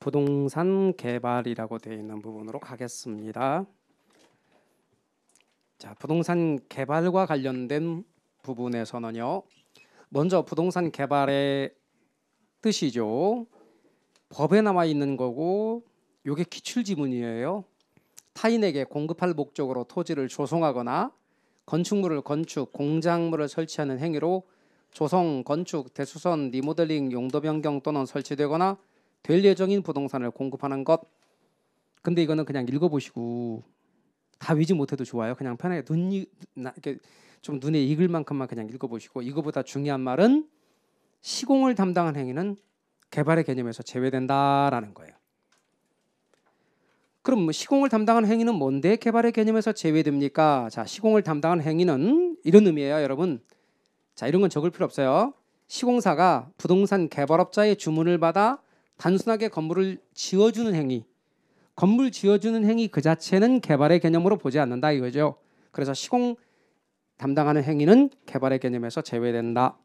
부동산 개발이라고 되어 있는 부분으로 가겠습니다. 자, 부동산 개발과 관련된 부분에서는요. 먼저 부동산 개발의 뜻이죠. 법에 나와 있는 거고 이게 기출지문이에요. 타인에게 공급할 목적으로 토지를 조성하거나 건축물을 건축, 공작물을 설치하는 행위로 조성, 건축, 대수선, 리모델링, 용도 변경 또는 설치되거나 될 예정인 부동산을 공급하는 것. 근데 이거는 그냥 읽어보시고 다 외지 못해도 좋아요. 그냥 편하게 이렇게 좀 눈에 익을 만큼만 그냥 읽어보시고, 이거보다 중요한 말은 시공을 담당한 행위는 개발의 개념에서 제외된다라는 거예요. 그럼 뭐 시공을 담당한 행위는 뭔데 개발의 개념에서 제외됩니까? 자, 시공을 담당한 행위는 이런 의미예요, 여러분. 자, 이런 건 적을 필요 없어요. 시공사가 부동산 개발업자의 주문을 받아 단순하게 건물을 지어주는 행위, 건물 지어주는 행위 그 자체는 개발의 개념으로 보지 않는다 이거죠. 그래서 시공 담당하는 행위는 개발의 개념에서 제외된다.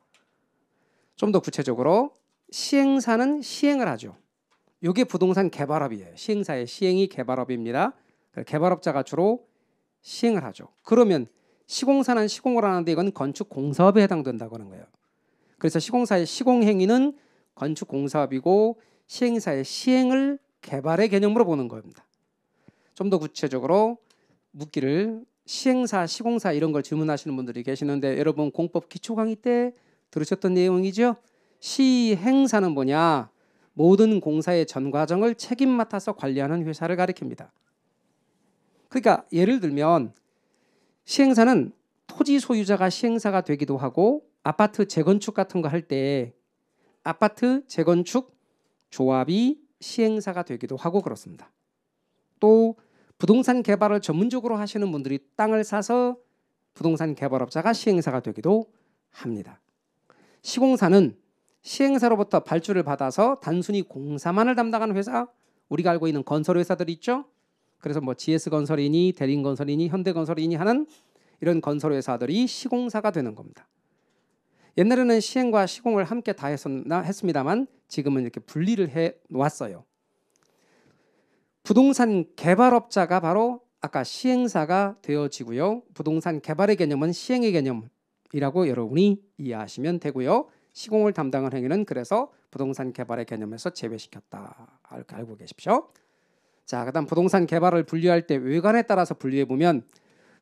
좀 더 구체적으로 시행사는 시행을 하죠. 이게 부동산 개발업이에요. 시행사의 시행이 개발업입니다. 개발업자가 주로 시행을 하죠. 그러면 시공사는 시공을 하는데 이건 건축공사업에 해당된다고 하는 거예요. 그래서 시공사의 시공행위는 건축공사업이고 시행사의 시행을 개발의 개념으로 보는 겁니다. 좀 더 구체적으로 묻기를 시행사, 시공사 이런 걸 질문하시는 분들이 계시는데, 여러분 공법 기초 강의 때 들으셨던 내용이죠. 시행사는 뭐냐? 모든 공사의 전 과정을 책임 맡아서 관리하는 회사를 가리킵니다. 그러니까 예를 들면 시행사는 토지 소유자가 시행사가 되기도 하고, 아파트 재건축 같은 거 할 때 아파트 재건축 조합이 시행사가 되기도 하고 그렇습니다. 또 부동산 개발을 전문적으로 하시는 분들이 땅을 사서 부동산 개발업자가 시행사가 되기도 합니다. 시공사는 시행사로부터 발주를 받아서 단순히 공사만을 담당하는 회사, 우리가 알고 있는 건설회사들 있죠. 그래서 뭐 GS건설이니 대림건설이니 현대건설이니 하는 이런 건설회사들이 시공사가 되는 겁니다. 옛날에는 시행과 시공을 함께 다 했습니다만 지금은 이렇게 분리를 해 놓았어요. 부동산 개발업자가 바로 아까 시행사가 되어지고요. 부동산 개발의 개념은 시행의 개념이라고 여러분이 이해하시면 되고요. 시공을 담당한 행위는 그래서 부동산 개발의 개념에서 제외시켰다. 이렇게 알고 계십시오. 자, 그다음 부동산 개발을 분류할 때 외관에 따라서 분류해 보면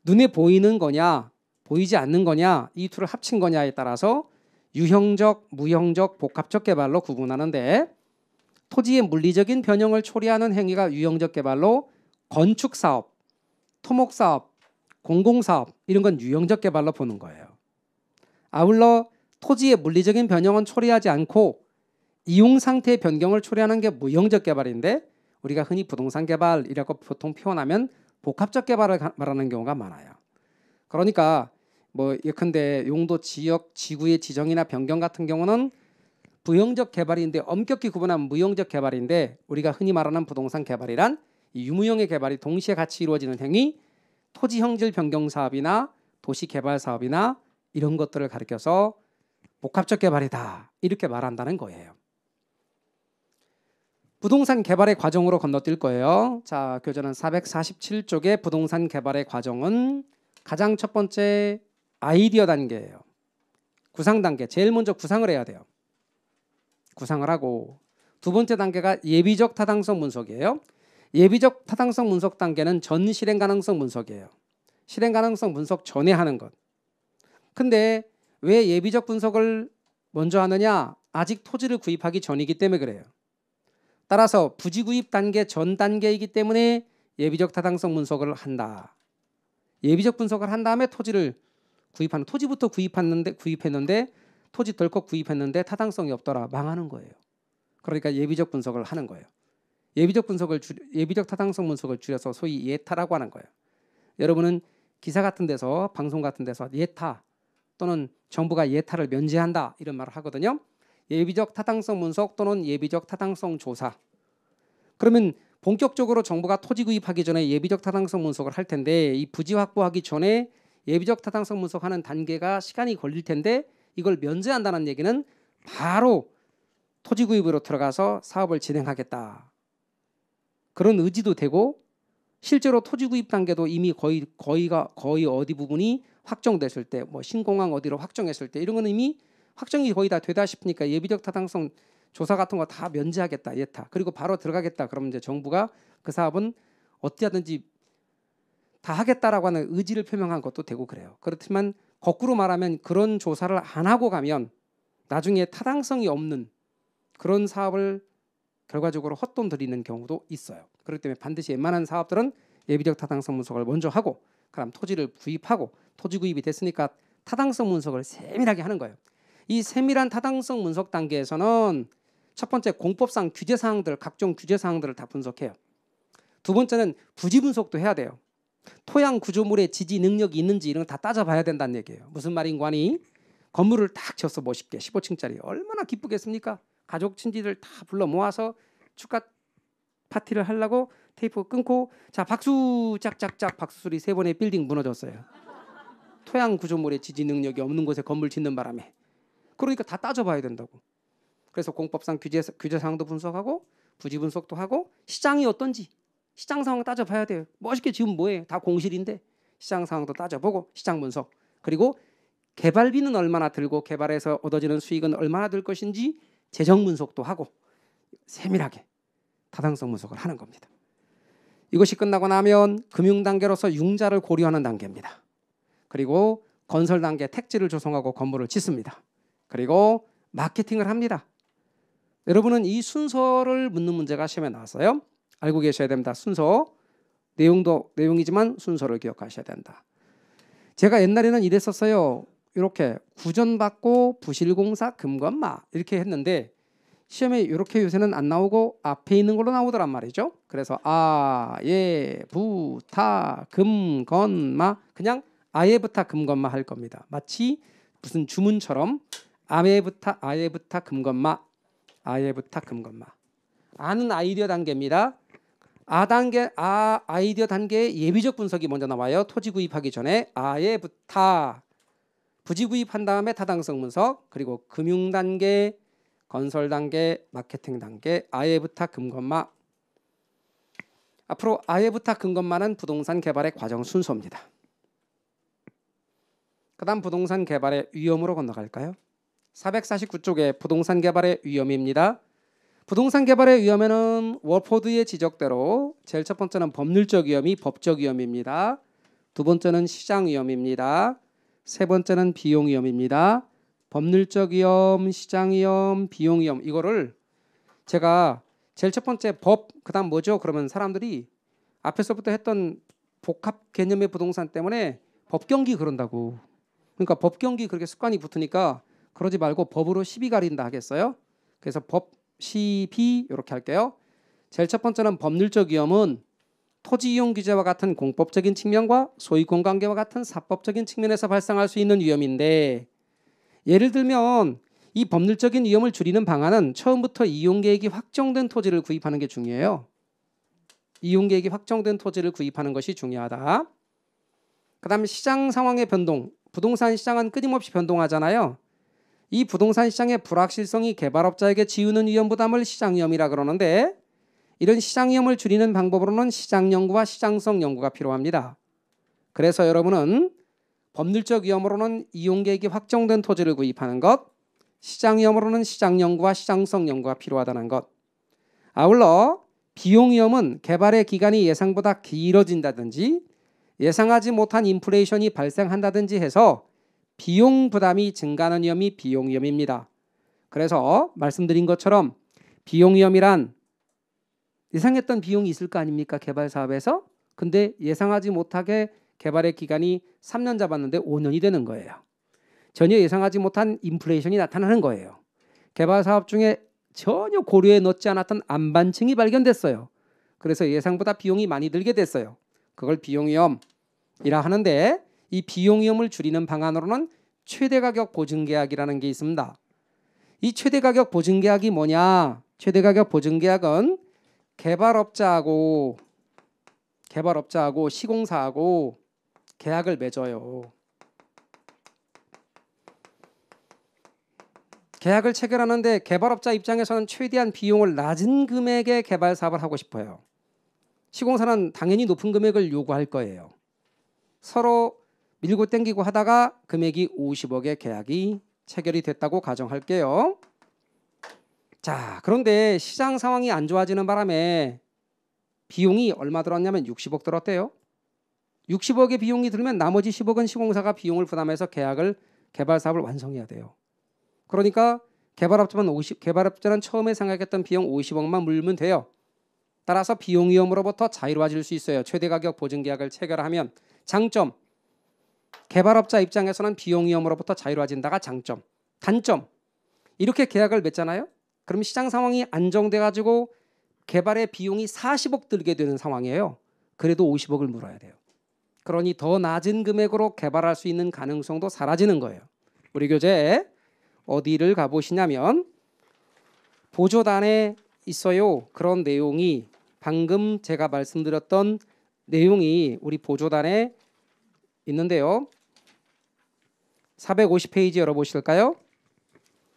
눈에 보이는 거냐, 보이지 않는 거냐, 이 둘을 합친 거냐에 따라서 유형적, 무형적, 복합적 개발로 구분하는데, 토지의 물리적인 변형을 초래하는 행위가 유형적 개발로 건축사업, 토목사업, 공공사업 이런 건 유형적 개발로 보는 거예요. 아울러 토지의 물리적인 변형은 초래하지 않고 이용 상태의 변경을 초래하는 게 무형적 개발인데, 우리가 흔히 부동산 개발이라고 보통 표현하면 복합적 개발을 말하는 경우가 많아요. 그러니까 뭐 예컨대 용도 지역 지구의 지정이나 변경 같은 경우는 부형적 개발인데, 엄격히 구분하면 무형적 개발인데, 우리가 흔히 말하는 부동산 개발이란 이 유무형의 개발이 동시에 같이 이루어지는 행위, 토지 형질 변경 사업이나 도시 개발 사업이나 이런 것들을 가리켜서 복합적 개발이다 이렇게 말한다는 거예요. 부동산 개발의 과정으로 건너뛸 거예요. 자, 교재는 447쪽의 부동산 개발의 과정은 가장 첫 번째 아이디어 단계예요. 구상 단계. 제일 먼저 구상을 해야 돼요. 구상을 하고, 두 번째 단계가 예비적 타당성 분석이에요. 예비적 타당성 분석 단계는 전 실행 가능성 분석이에요. 실행 가능성 분석 전에 하는 것. 근데 왜 예비적 분석을 먼저 하느냐? 아직 토지를 구입하기 전이기 때문에 그래요. 따라서 부지 구입 단계 전 단계이기 때문에 예비적 타당성 분석을 한다. 예비적 분석을 한 다음에 토지를 구입하는, 토지부터 구입했는데 토지 덜컥 구입했는데 타당성이 없더라. 망하는 거예요. 그러니까 예비적 분석을 하는 거예요. 예비적 타당성 분석을 줄여서 소위 예타라고 하는 거예요. 여러분은 기사 같은 데서, 방송 같은 데서 예타 또는 정부가 예타를 면제한다 이런 말을 하거든요. 예비적 타당성 분석 또는 예비적 타당성 조사. 그러면 본격적으로 정부가 토지 구입하기 전에 예비적 타당성 분석을 할 텐데, 이 부지 확보하기 전에 예비적 타당성 분석하는 단계가 시간이 걸릴 텐데, 이걸 면제한다는 얘기는 바로 토지 구입으로 들어가서 사업을 진행하겠다 그런 의지도 되고 실제로 토지 구입 단계도 이미 거의 어디 부분이 확정됐을 때, 뭐 신공항 어디로 확정했을 때 이런 거는 이미 확정이 거의 다 되다 싶으니까 예비적 타당성 조사 같은 거 다 면제하겠다, 예타. 그리고 바로 들어가겠다. 그러면 이제 정부가 그 사업은 어찌하든지 다 하겠다라고 하는 의지를 표명한 것도 되고 그래요. 그렇지만 거꾸로 말하면 그런 조사를 안 하고 가면 나중에 타당성이 없는 그런 사업을 결과적으로 헛돈 들이는 경우도 있어요. 그렇기 때문에 반드시 웬만한 사업들은 예비적 타당성 분석을 먼저 하고 그다음 토지를 구입하고 토지 구입이 됐으니까 타당성 분석을 세밀하게 하는 거예요. 이 세밀한 타당성 분석 단계에서는 첫 번째 공법상 규제 사항들, 각종 규제 사항들을 다 분석해요. 두 번째는 부지 분석도 해야 돼요. 토양 구조물의 지지 능력이 있는지 이런 거 다 따져봐야 된다는 얘기예요. 무슨 말인고 하니 건물을 딱 지었어 멋있게 15층짜리 얼마나 기쁘겠습니까? 가족 친지들 다 불러 모아서 축하 파티를 하려고 테이프 끊고 자 박수 짝짝짝 박수 소리 3번에 빌딩 무너졌어요. 토양 구조물의 지지 능력이 없는 곳에 건물 짓는 바람에. 그러니까 다 따져봐야 된다고. 그래서 공법상 규제 사항도 분석하고 부지 분석도 하고 시장이 어떤지 시장 상황 따져봐야 돼요. 멋있게 지금 뭐해? 다 공실인데 시장 상황도 따져보고 시장 분석 그리고 개발비는 얼마나 들고 개발해서 얻어지는 수익은 얼마나 들 것인지 재정 분석도 하고 세밀하게 타당성 분석을 하는 겁니다. 이것이 끝나고 나면 금융 단계로서 융자를 고려하는 단계입니다. 그리고 건설 단계 택지를 조성하고 건물을 짓습니다. 그리고 마케팅을 합니다. 여러분은 이 순서를 묻는 문제가 시험에 나왔어요. 알고 계셔야 됩니다. 순서 내용이지만 순서를 기억하셔야 된다. 제가 옛날에는 이랬었어요. 이렇게 구전받고 부실공사 금건마 이렇게 했는데 시험에 이렇게 요새는 안 나오고 앞에 있는 걸로 나오더란 말이죠. 그래서 아예부타 금건마 그냥 아예부타 금건마 할 겁니다. 마치 무슨 주문처럼 아예부타 금건마 아예부타 금건마 아는 아이디어 단계입니다. 아이디어 단계의 예비적 분석이 먼저 나와요. 토지 구입하기 전에 아예부타 부지 구입한 다음에 타당성 분석 그리고 금융 단계 건설 단계 마케팅 단계 아예부타 금건마 앞으로 아예부타 금건마는 부동산 개발의 과정 순서입니다. 그 다음 부동산 개발의 위험으로 건너갈까요? 449쪽에 부동산 개발의 위험입니다. 부동산 개발의 위험에는 워포드의 지적대로 제일 첫 번째는 법률적 위험이 법적 위험입니다. 두 번째는 시장 위험입니다. 세 번째는 비용 위험입니다. 법률적 위험, 시장 위험, 비용 위험 이거를 제가 제일 첫 번째 법 그다음 뭐죠? 그러면 사람들이 앞에서부터 했던 복합 개념의 부동산 때문에 법경기 그런다고. 그러니까 법경기 그렇게 습관이 붙으니까 그러지 말고 법으로 시비 가린다 하겠어요? 그래서 법 시비 이렇게 할게요. 제일 첫 번째는 법률적 위험은 토지 이용 규제와 같은 공법적인 측면과 소유권 관계와 같은 사법적인 측면에서 발생할 수 있는 위험인데 예를 들면 이 법률적인 위험을 줄이는 방안은 처음부터 이용 계획이 확정된 토지를 구입하는 게 중요해요. 이용 계획이 확정된 토지를 구입하는 것이 중요하다. 그다음에 시장 상황의 변동, 부동산 시장은 끊임없이 변동하잖아요. 이 부동산 시장의 불확실성이 개발업자에게 지우는 위험 부담을 시장 위험이라 그러는데 이런 시장 위험을 줄이는 방법으로는 시장 연구와 시장성 연구가 필요합니다. 그래서 여러분은 법률적 위험으로는 이용 계획이 확정된 토지를 구입하는 것, 시장 위험으로는 시장 연구와 시장성 연구가 필요하다는 것. 아울러 비용 위험은 개발의 기간이 예상보다 길어진다든지 예상하지 못한 인플레이션이 발생한다든지 해서 비용 부담이 증가하는 위험이 비용 위험입니다. 그래서 말씀드린 것처럼 비용 위험이란 예상했던 비용이 있을 거 아닙니까? 개발 사업에서. 근데 예상하지 못하게 개발의 기간이 3년 잡았는데 5년이 되는 거예요. 전혀 예상하지 못한 인플레이션이 나타나는 거예요. 개발 사업 중에 전혀 고려에 넣지 않았던 안반층이 발견됐어요. 그래서 예상보다 비용이 많이 들게 됐어요. 그걸 비용 위험이라 하는데 이 비용 위험을 줄이는 방안으로는 최대 가격 보증 계약이라는 게 있습니다. 이 최대 가격 보증 계약이 뭐냐? 최대 가격 보증 계약은 개발업자하고 시공사하고 계약을 맺어요. 계약을 체결하는데 개발업자 입장에서는 최대한 비용을 낮은 금액의 개발 사업을 하고 싶어요. 시공사는 당연히 높은 금액을 요구할 거예요. 서로 밀고 땡기고 하다가 금액이 50억의 계약이 체결이 됐다고 가정할게요. 자, 그런데 시장 상황이 안 좋아지는 바람에 비용이 얼마 들었냐면 60억 들었대요. 60억의 비용이 들면 나머지 10억은 시공사가 비용을 부담해서 개발 사업을 완성해야 돼요. 그러니까 개발업자는 처음에 생각했던 비용 50억만 물면 돼요. 따라서 비용 위험으로부터 자유로워질 수 있어요. 최대 가격 보증 계약을 체결하면. 장점, 개발업자 입장에서는 비용 위험으로부터 자유로워진다가 장점. 단점, 이렇게 계약을 맺잖아요. 그럼 시장 상황이 안정돼 가지고 개발의 비용이 40억 들게 되는 상황이에요. 그래도 50억을 물어야 돼요. 그러니 더 낮은 금액으로 개발할 수 있는 가능성도 사라지는 거예요. 우리 교재 어디를 가보시냐면 보조단에 있어요. 그런 내용이 방금 제가 말씀드렸던 내용이 우리 보조단에 있는데요. 450페이지 열어보실까요?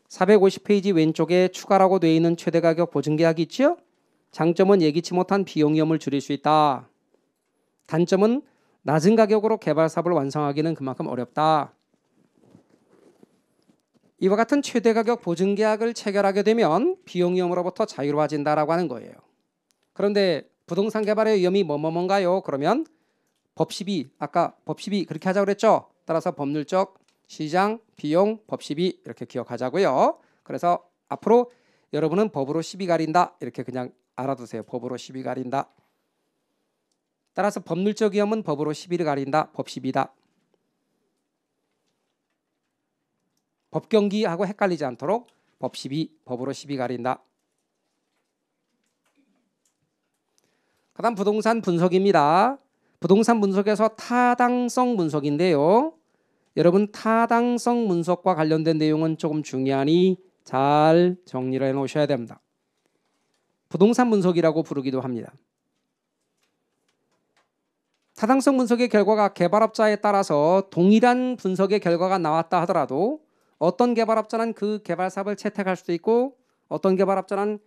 450페이지 왼쪽에 추가라고 되어 있는 최대가격 보증계약이 있죠? 장점은 예기치 못한 비용 위험을 줄일 수 있다. 단점은 낮은 가격으로 개발 사업을 완성하기는 그만큼 어렵다. 이와 같은 최대가격 보증계약을 체결하게 되면 비용 위험으로부터 자유로워진다라고 하는 거예요. 그런데 부동산 개발의 위험이 뭔가요? 그러면 법시비, 아까 법시비 그렇게 하자고 그랬죠? 따라서 법률적, 시장, 비용, 법시비 이렇게 기억하자고요. 그래서 앞으로 여러분은 법으로 시비 가린다 이렇게 그냥 알아두세요. 법으로 시비 가린다. 따라서 법률적 위험은 법으로 시비를 가린다. 법시비다. 법경기하고 헷갈리지 않도록 법시비, 법으로 시비 가린다. 그 다음 부동산 분석입니다. 부동산 분석에서 타당성 분석인데요. 여러분 타당성 분석과 관련된 내용은 조금 중요하니 잘 정리를 해놓으셔야 됩니다. 부동산 분석이라고 부르기도 합니다. 타당성 분석의 결과가 개발업자에 따라서 동일한 분석의 결과가 나왔다 하더라도 어떤 개발업자는 그 개발 사업을 채택할 수도 있고 어떤 개발업자는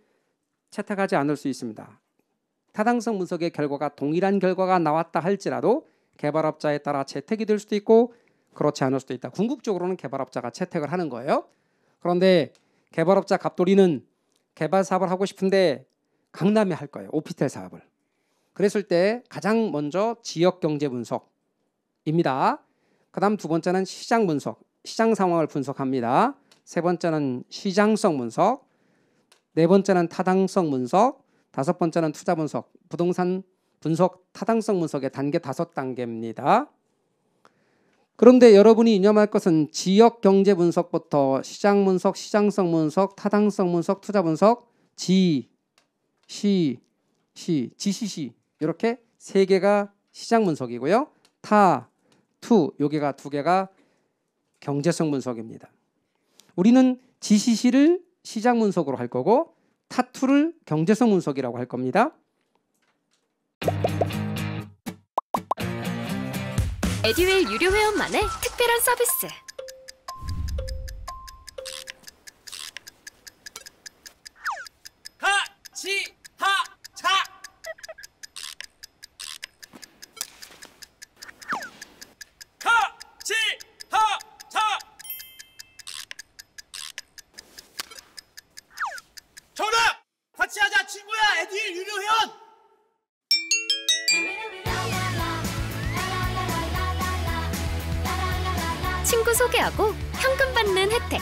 채택하지 않을 수 있습니다. 타당성 분석의 결과가 동일한 결과가 나왔다 할지라도 개발업자에 따라 채택이 될 수도 있고 그렇지 않을 수도 있다. 궁극적으로는 개발업자가 채택을 하는 거예요. 그런데 개발업자 갑돌이는 개발 사업을 하고 싶은데 강남에 할 거예요. 오피스텔 사업을. 그랬을 때 가장 먼저 지역 경제 분석입니다. 그다음 두 번째는 시장 분석, 시장 상황을 분석합니다. 세 번째는 시장성 분석, 네 번째는 타당성 분석, 다섯 번째는 투자 분석. 부동산 분석 타당성 분석의 단계 5단계입니다. 그런데 여러분이 유념할 것은 지역 경제 분석부터 시장 분석, 시장성 분석, 타당성 분석, 투자 분석, GCC 이렇게 세 개가 시장 분석이고요. 여기가 두 개가 경제성 분석입니다. 우리는 GCC를 시장 분석으로 할 거고 타2를 경제성 분석이라고 할 겁니다. 에듀윌 유료 회원만의 특별한 서비스. 하치하차 하치하차 정답! 같이 하자 친구야 에듀윌 유료 회원! 친구 소개하고 현금 받는 혜택.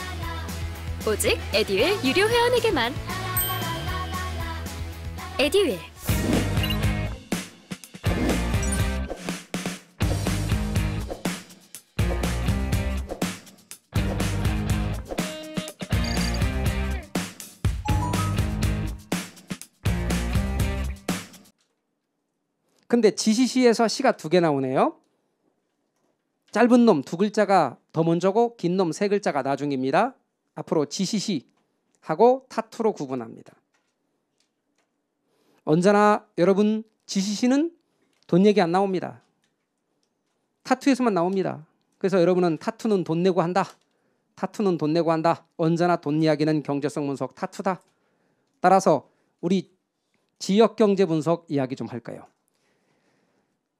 오직 에듀윌 유료 회원에게만. 에듀윌. 근데 GCC에서 시가 두 개 나오네요. 짧은 놈 두 글자가 더 먼저고 긴 놈 세 글자가 나중입니다. 앞으로 GCC 하고 타2로 구분합니다. 언제나 여러분 GCC는 돈 얘기 안 나옵니다. 타2에서만 나옵니다. 그래서 여러분은 타2는 돈 내고 한다. 타2는 돈 내고 한다. 언제나 돈 이야기는 경제성 분석 타2다. 따라서 우리 지역 경제 분석 이야기 좀 할까요?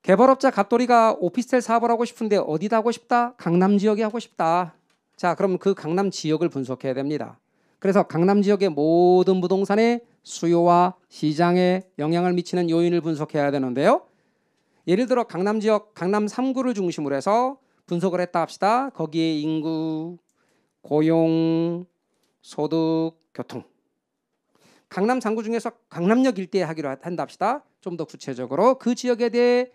개발업자 갑돌이가 오피스텔 사업을 하고 싶은데 어디다 하고 싶다? 강남 지역에 하고 싶다. 자, 그럼 그 강남 지역을 분석해야 됩니다. 그래서 강남 지역의 모든 부동산의 수요와 시장에 영향을 미치는 요인을 분석해야 되는데요. 예를 들어 강남 지역, 강남 3구를 중심으로 해서 분석을 했다 합시다. 거기에 인구, 고용, 소득, 교통. 강남 3구 중에서 강남역 일대에 하기로 한다 합시다. 좀 더 구체적으로 그 지역에 대해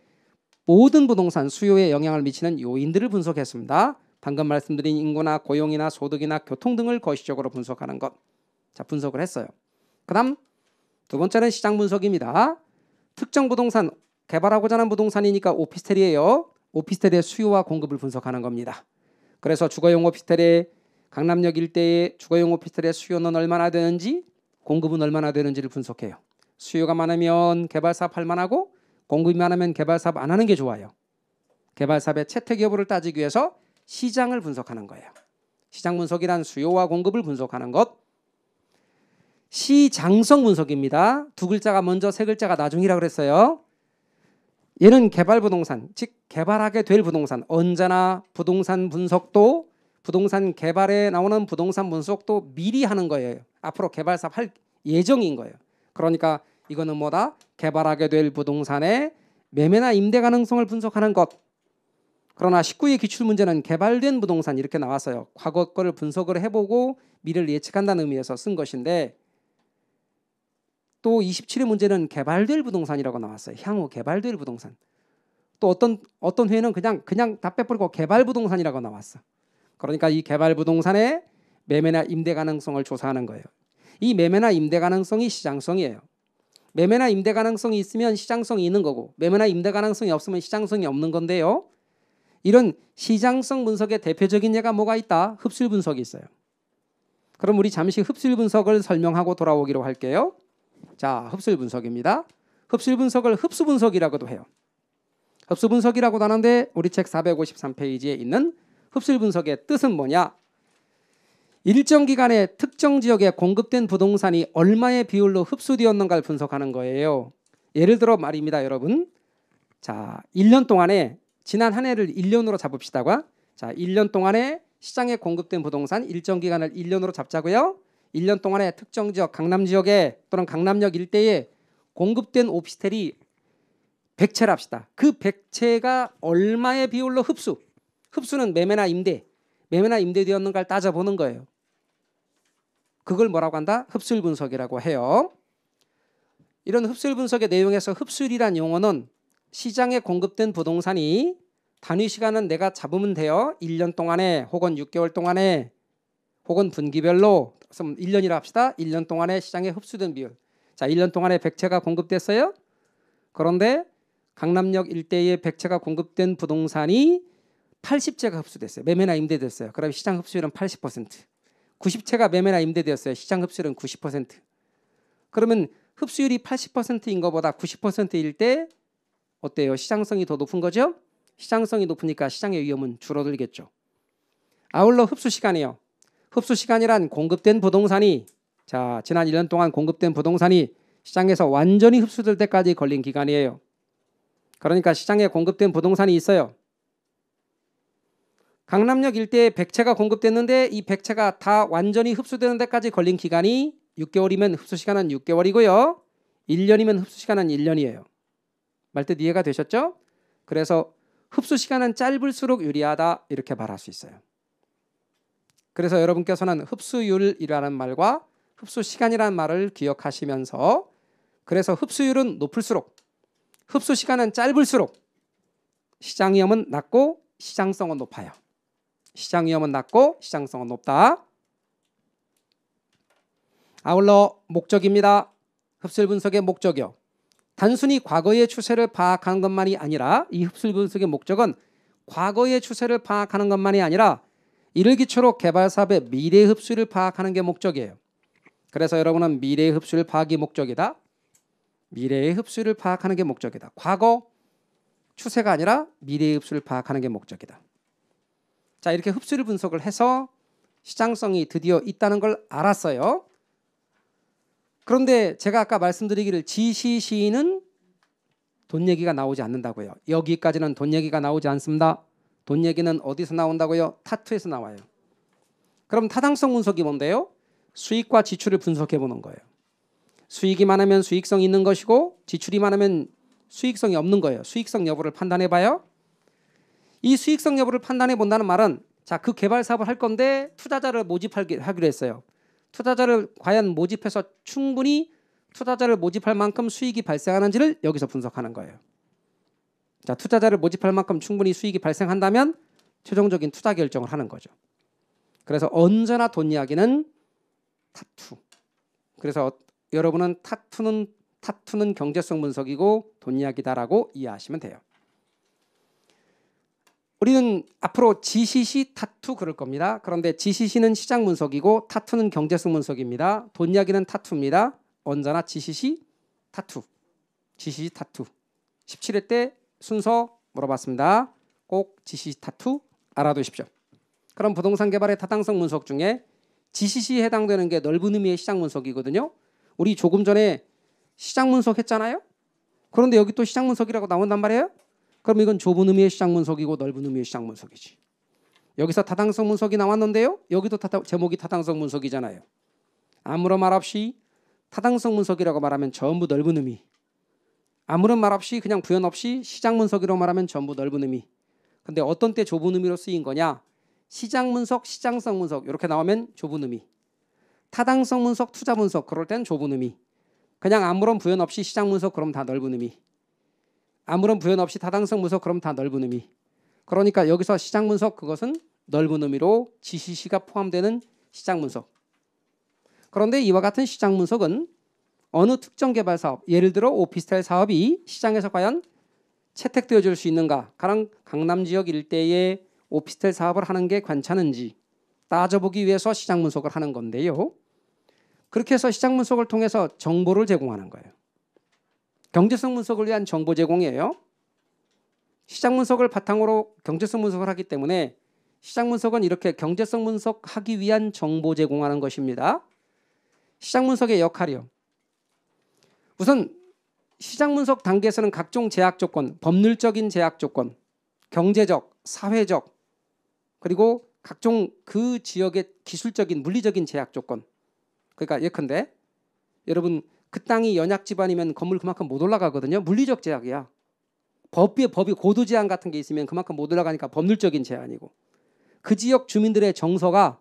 모든 부동산 수요에 영향을 미치는 요인들을 분석했습니다. 방금 말씀드린 인구나 고용이나 소득이나 교통 등을 거시적으로 분석하는 것. 자, 분석을 했어요. 그다음 두 번째는 시장 분석입니다. 특정 부동산, 개발하고자 하는 부동산이니까 오피스텔이에요. 오피스텔의 수요와 공급을 분석하는 겁니다. 그래서 주거용 오피스텔의 강남역 일대의 주거용 오피스텔의 수요는 얼마나 되는지, 공급은 얼마나 되는지를 분석해요. 수요가 많으면 개발 사업 할 만하고 공급이 많으면 개발 사업 안 하는 게 좋아요. 개발 사업의 채택 여부를 따지기 위해서 시장을 분석하는 거예요. 시장 분석이란 수요와 공급을 분석하는 것. 시장성 분석입니다. 두 글자가 먼저 세 글자가 나중이라고 그랬어요. 얘는 개발 부동산, 즉 개발하게 될 부동산. 언제나 부동산 분석도 부동산 개발에 나오는 부동산 분석도 미리 하는 거예요. 앞으로 개발 사업 할 예정인 거예요. 그러니까 이거는 뭐다? 개발하게 될 부동산의 매매나 임대 가능성을 분석하는 것. 그러나 19의 기출문제는 개발된 부동산 이렇게 나왔어요. 과거 거를 분석을 해보고 미래를 예측한다는 의미에서 쓴 것인데 또 27의 문제는 개발될 부동산이라고 나왔어요. 향후 개발될 부동산. 또 어떤 회는 그냥 다 빼버리고 개발 부동산이라고 나왔어. 그러니까 이 개발 부동산의 매매나 임대 가능성을 조사하는 거예요. 이 매매나 임대 가능성이 시장성이에요. 매매나 임대 가능성이 있으면 시장성이 있는 거고 매매나 임대 가능성이 없으면 시장성이 없는 건데요. 이런 시장성 분석의 대표적인 예가 뭐가 있다? 흡수율 분석이 있어요. 그럼 우리 잠시 흡수율 분석을 설명하고 돌아오기로 할게요. 자, 흡수율 분석입니다. 흡수율 분석을 흡수 분석이라고도 해요. 흡수 분석이라고도 하는데 우리 책 453페이지에 있는 흡수율 분석의 뜻은 뭐냐? 일정 기간에 특정 지역에 공급된 부동산이 얼마의 비율로 흡수되었는가를 분석하는 거예요. 예를 들어 말입니다, 여러분. 자, 1년 동안에 지난 한 해를 1년으로 잡읍시다고. 자, 1년 동안에 시장에 공급된 부동산 일정 기간을 1년으로 잡자고요. 1년 동안에 특정 지역, 강남 지역에 또는 강남역 일대에 공급된 오피스텔이 100채를 합시다. 그 100채가 얼마의 비율로 흡수는 매매나 임대되었는가를 따져보는 거예요. 그걸 뭐라고 한다? 흡수율 분석이라고 해요. 이런 흡수율 분석의 내용에서 흡수율이란 용어는 시장에 공급된 부동산이 단위 시간은 내가 잡으면 돼요. 1년 동안에 혹은 6개월 동안에 혹은 분기별로 1년이라 합시다. 1년 동안에 시장에 흡수된 비율. 자, 1년 동안에 100채가 공급됐어요. 그런데 강남역 일대에 100채가 공급된 부동산이 80채가 흡수됐어요. 매매나 임대됐어요. 그럼 시장 흡수율은 80%. 90채가 매매나 임대되었어요. 시장 흡수율은 90%. 그러면 흡수율이 80%인 것보다 90%일 때 어때요? 시장성이 더 높은 거죠? 시장성이 높으니까 시장의 위험은 줄어들겠죠. 아울러 흡수 시간이요. 흡수 시간이란 공급된 부동산이 자, 지난 1년 동안 공급된 부동산이 시장에서 완전히 흡수될 때까지 걸린 기간이에요. 그러니까 시장에 공급된 부동산이 있어요. 강남역 일대에 100채가 공급됐는데 이 100채가 다 완전히 흡수되는 데까지 걸린 기간이 6개월이면 흡수 시간은 6개월이고요. 1년이면 흡수 시간은 1년이에요. 말뜻 이해가 되셨죠? 그래서 흡수 시간은 짧을수록 유리하다 이렇게 말할 수 있어요. 그래서 여러분께서는 흡수율이라는 말과 흡수 시간이라는 말을 기억하시면서 그래서 흡수율은 높을수록 흡수 시간은 짧을수록 시장 위험은 낮고 시장성은 높아요. 시장 위험은 낮고 시장성은 높다. 아울러 목적입니다. 흡수율 분석의 목적이요. 단순히 과거의 추세를 파악하는 것만이 아니라 이 흡수율 분석의 목적은 과거의 추세를 파악하는 것만이 아니라 이를 기초로 개발 사업의 미래 흡수율을 파악하는 게 목적이에요. 그래서 여러분은 미래의 흡수율 파악이 목적이다. 미래의 흡수율을 파악하는 게 목적이다. 과거 추세가 아니라 미래의 흡수율을 파악하는 게 목적이다. 자, 이렇게 흡수율 분석을 해서 시장성이 드디어 있다는 걸 알았어요. 그런데 제가 아까 말씀드리기를 GCC는 돈 얘기가 나오지 않는다고요. 여기까지는 돈 얘기가 나오지 않습니다. 돈 얘기는 어디서 나온다고요? 타투에서 나와요. 그럼 타당성 분석이 뭔데요? 수익과 지출을 분석해 보는 거예요. 수익이 많으면 수익성이 있는 것이고 지출이 많으면 수익성이 없는 거예요. 수익성 여부를 판단해 봐요. 이 수익성 여부를 판단해 본다는 말은 자, 그 개발 사업을 할 건데 투자자를 모집하기로 했어요. 투자자를 과연 모집해서 충분히 투자자를 모집할 만큼 수익이 발생하는지를 여기서 분석하는 거예요. 자, 투자자를 모집할 만큼 충분히 수익이 발생한다면 최종적인 투자 결정을 하는 거죠. 그래서 언제나 돈 이야기는 타투. 그래서 여러분은 타투는 경제성 분석이고 돈 이야기다라고 이해하시면 돼요. 우리는 앞으로 GCC 타투 그럴 겁니다. 그런데 GCC는 시장 분석이고 타투는 경제성 분석입니다. 돈 이야기는 타투입니다. 언제나 GCC 타투. GCC 타투. 17회 때 순서 물어봤습니다. 꼭 GCC 타투 알아두십시오. 그럼 부동산 개발의 타당성 분석 중에 GCC에 해당되는 게 넓은 의미의 시장 분석이거든요. 우리 조금 전에 시장 분석 했잖아요. 그런데 여기 또 시장 분석이라고 나온단 말이에요. 그럼 이건 좁은 의미의 시장 분석이고 넓은 의미의 시장 분석이지. 여기서 타당성 분석이 나왔는데요. 여기도 제목이 타당성 분석이잖아요. 아무런 말 없이 타당성 분석이라고 말하면 전부 넓은 의미. 아무런 말 없이 그냥 부연 없이 시장 분석이라고 말하면 전부 넓은 의미. 근데 어떤 때 좁은 의미로 쓰인 거냐? 시장 분석, 시장성 분석 이렇게 나오면 좁은 의미. 타당성 분석, 투자 분석 그럴 땐 좁은 의미. 그냥 아무런 부연 없이 시장 분석 그럼 다 넓은 의미. 아무런 부연 없이 타당성 분석 그럼 다 넓은 의미. 그러니까 여기서 시장 분석 그것은 넓은 의미로 GCC가 포함되는 시장 분석. 그런데 이와 같은 시장 분석은 어느 특정 개발 사업, 예를 들어 오피스텔 사업이 시장에서 과연 채택되어 줄 수 있는가? 가령 강남 지역 일대에 오피스텔 사업을 하는 게 괜찮은지 따져보기 위해서 시장 분석을 하는 건데요. 그렇게 해서 시장 분석을 통해서 정보를 제공하는 거예요. 경제성 분석을 위한 정보 제공이에요. 시장 분석을 바탕으로 경제성 분석을 하기 때문에 시장 분석은 이렇게 경제성 분석하기 위한 정보 제공하는 것입니다. 시장 분석의 역할이요. 우선 시장 분석 단계에서는 각종 제약 조건, 법률적인 제약 조건, 경제적, 사회적, 그리고 각종 그 지역의 기술적인, 물리적인 제약 조건. 그러니까 예컨대 여러분 그 땅이 연약 지반이면 건물 그만큼 못 올라가거든요. 물리적 제약이야. 법이 고도 제한 같은 게 있으면 그만큼 못 올라가니까 법률적인 제한이고, 그 지역 주민들의 정서가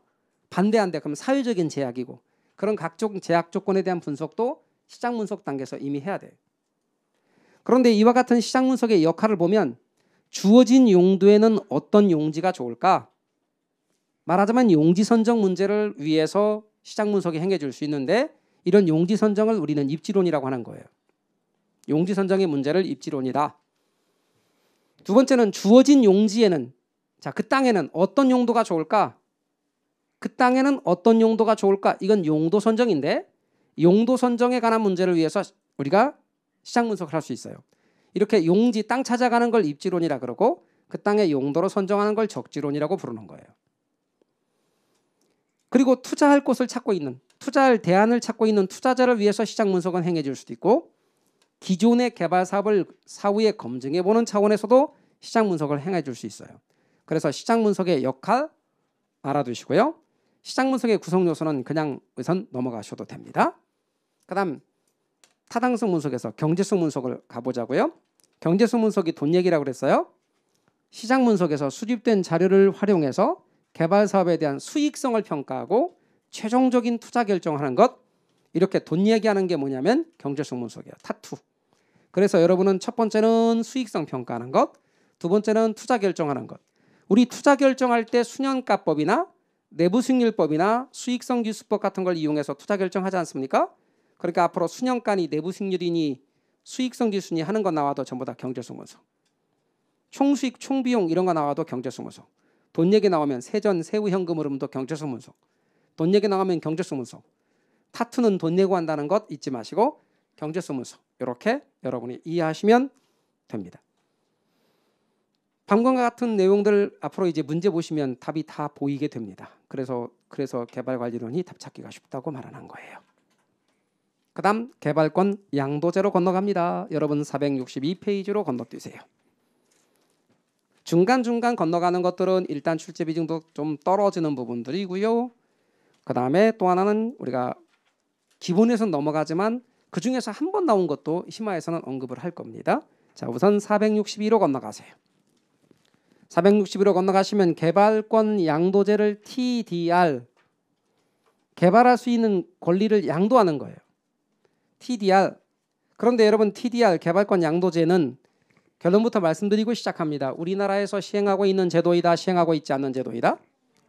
반대한대 그럼 사회적인 제약이고, 그런 각종 제약 조건에 대한 분석도 시장 분석 단계에서 이미 해야 돼요. 그런데 이와 같은 시장 분석의 역할을 보면 주어진 용도에는 어떤 용지가 좋을까? 말하자면 용지 선정 문제를 위해서 시장 분석이 행해줄 수 있는데, 이런 용지 선정을 우리는 입지론이라고 하는 거예요. 용지 선정의 문제를 입지론이다. 두 번째는 주어진 용지에는, 자, 그 땅에는 어떤 용도가 좋을까? 그 땅에는 어떤 용도가 좋을까? 이건 용도 선정인데, 용도 선정에 관한 문제를 위해서 우리가 시장 분석을 할 수 있어요. 이렇게 용지, 땅 찾아가는 걸 입지론이라 그러고 그 땅의 용도로 선정하는 걸 적지론이라고 부르는 거예요. 그리고 투자할 곳을 찾고 있는, 투자할 대안을 찾고 있는 투자자를 위해서 시장 분석은 행해줄 수도 있고, 기존의 개발 사업을 사후에 검증해보는 차원에서도 시장 분석을 행해줄 수 있어요. 그래서 시장 분석의 역할 알아두시고요. 시장 분석의 구성 요소는 그냥 우선 넘어가셔도 됩니다. 그 다음 타당성 분석에서 경제성 분석을 가보자고요. 경제성 분석이 돈 얘기라고 그랬어요. 시장 분석에서 수집된 자료를 활용해서 개발 사업에 대한 수익성을 평가하고 최종적인 투자 결정하는 것, 이렇게 돈 얘기하는 게 뭐냐면 경제성 분석이에요. 타투. 그래서 여러분은 첫 번째는 수익성 평가하는 것, 두 번째는 투자 결정하는 것. 우리 투자 결정할 때 수년가법이나 내부수익률법이나 수익성 기수법 같은 걸 이용해서 투자 결정하지 않습니까? 그러니까 앞으로 수년간이 내부수익률이니 수익성 기수니 하는 거 나와도 전부 다 경제성 분석. 총수익, 총비용 이런 거 나와도 경제성 분석. 돈 얘기 나오면 세전, 세후 현금 흐름도 경제성 분석. 돈 얘기 나오면 경제성 분석. 타투는 돈 내고 한다는 것 잊지 마시고 경제성 분석. 이렇게 여러분이 이해하시면 됩니다. 방금과 같은 내용들 앞으로 이제 문제 보시면 답이 다 보이게 됩니다. 그래서 개발관리론이 답 찾기가 쉽다고 말하는 거예요. 그다음 개발권 양도제로 건너갑니다. 여러분 462페이지로 건너뛰세요. 중간중간 건너가는 것들은 일단 출제 비중도 좀 떨어지는 부분들이고요. 그다음에 또 하나는 우리가 기본에서 넘어가지만 그중에서 한 번 나온 것도 심화에서는 언급을 할 겁니다. 자, 우선 462로 건너가세요. 462로 건너가시면 개발권 양도제를 TDR, 개발할 수 있는 권리를 양도하는 거예요. TDR. 그런데 여러분 TDR 개발권 양도제는 결론부터 말씀드리고 시작합니다. 우리나라에서 시행하고 있는 제도이다, 시행하고 있지 않는 제도이다?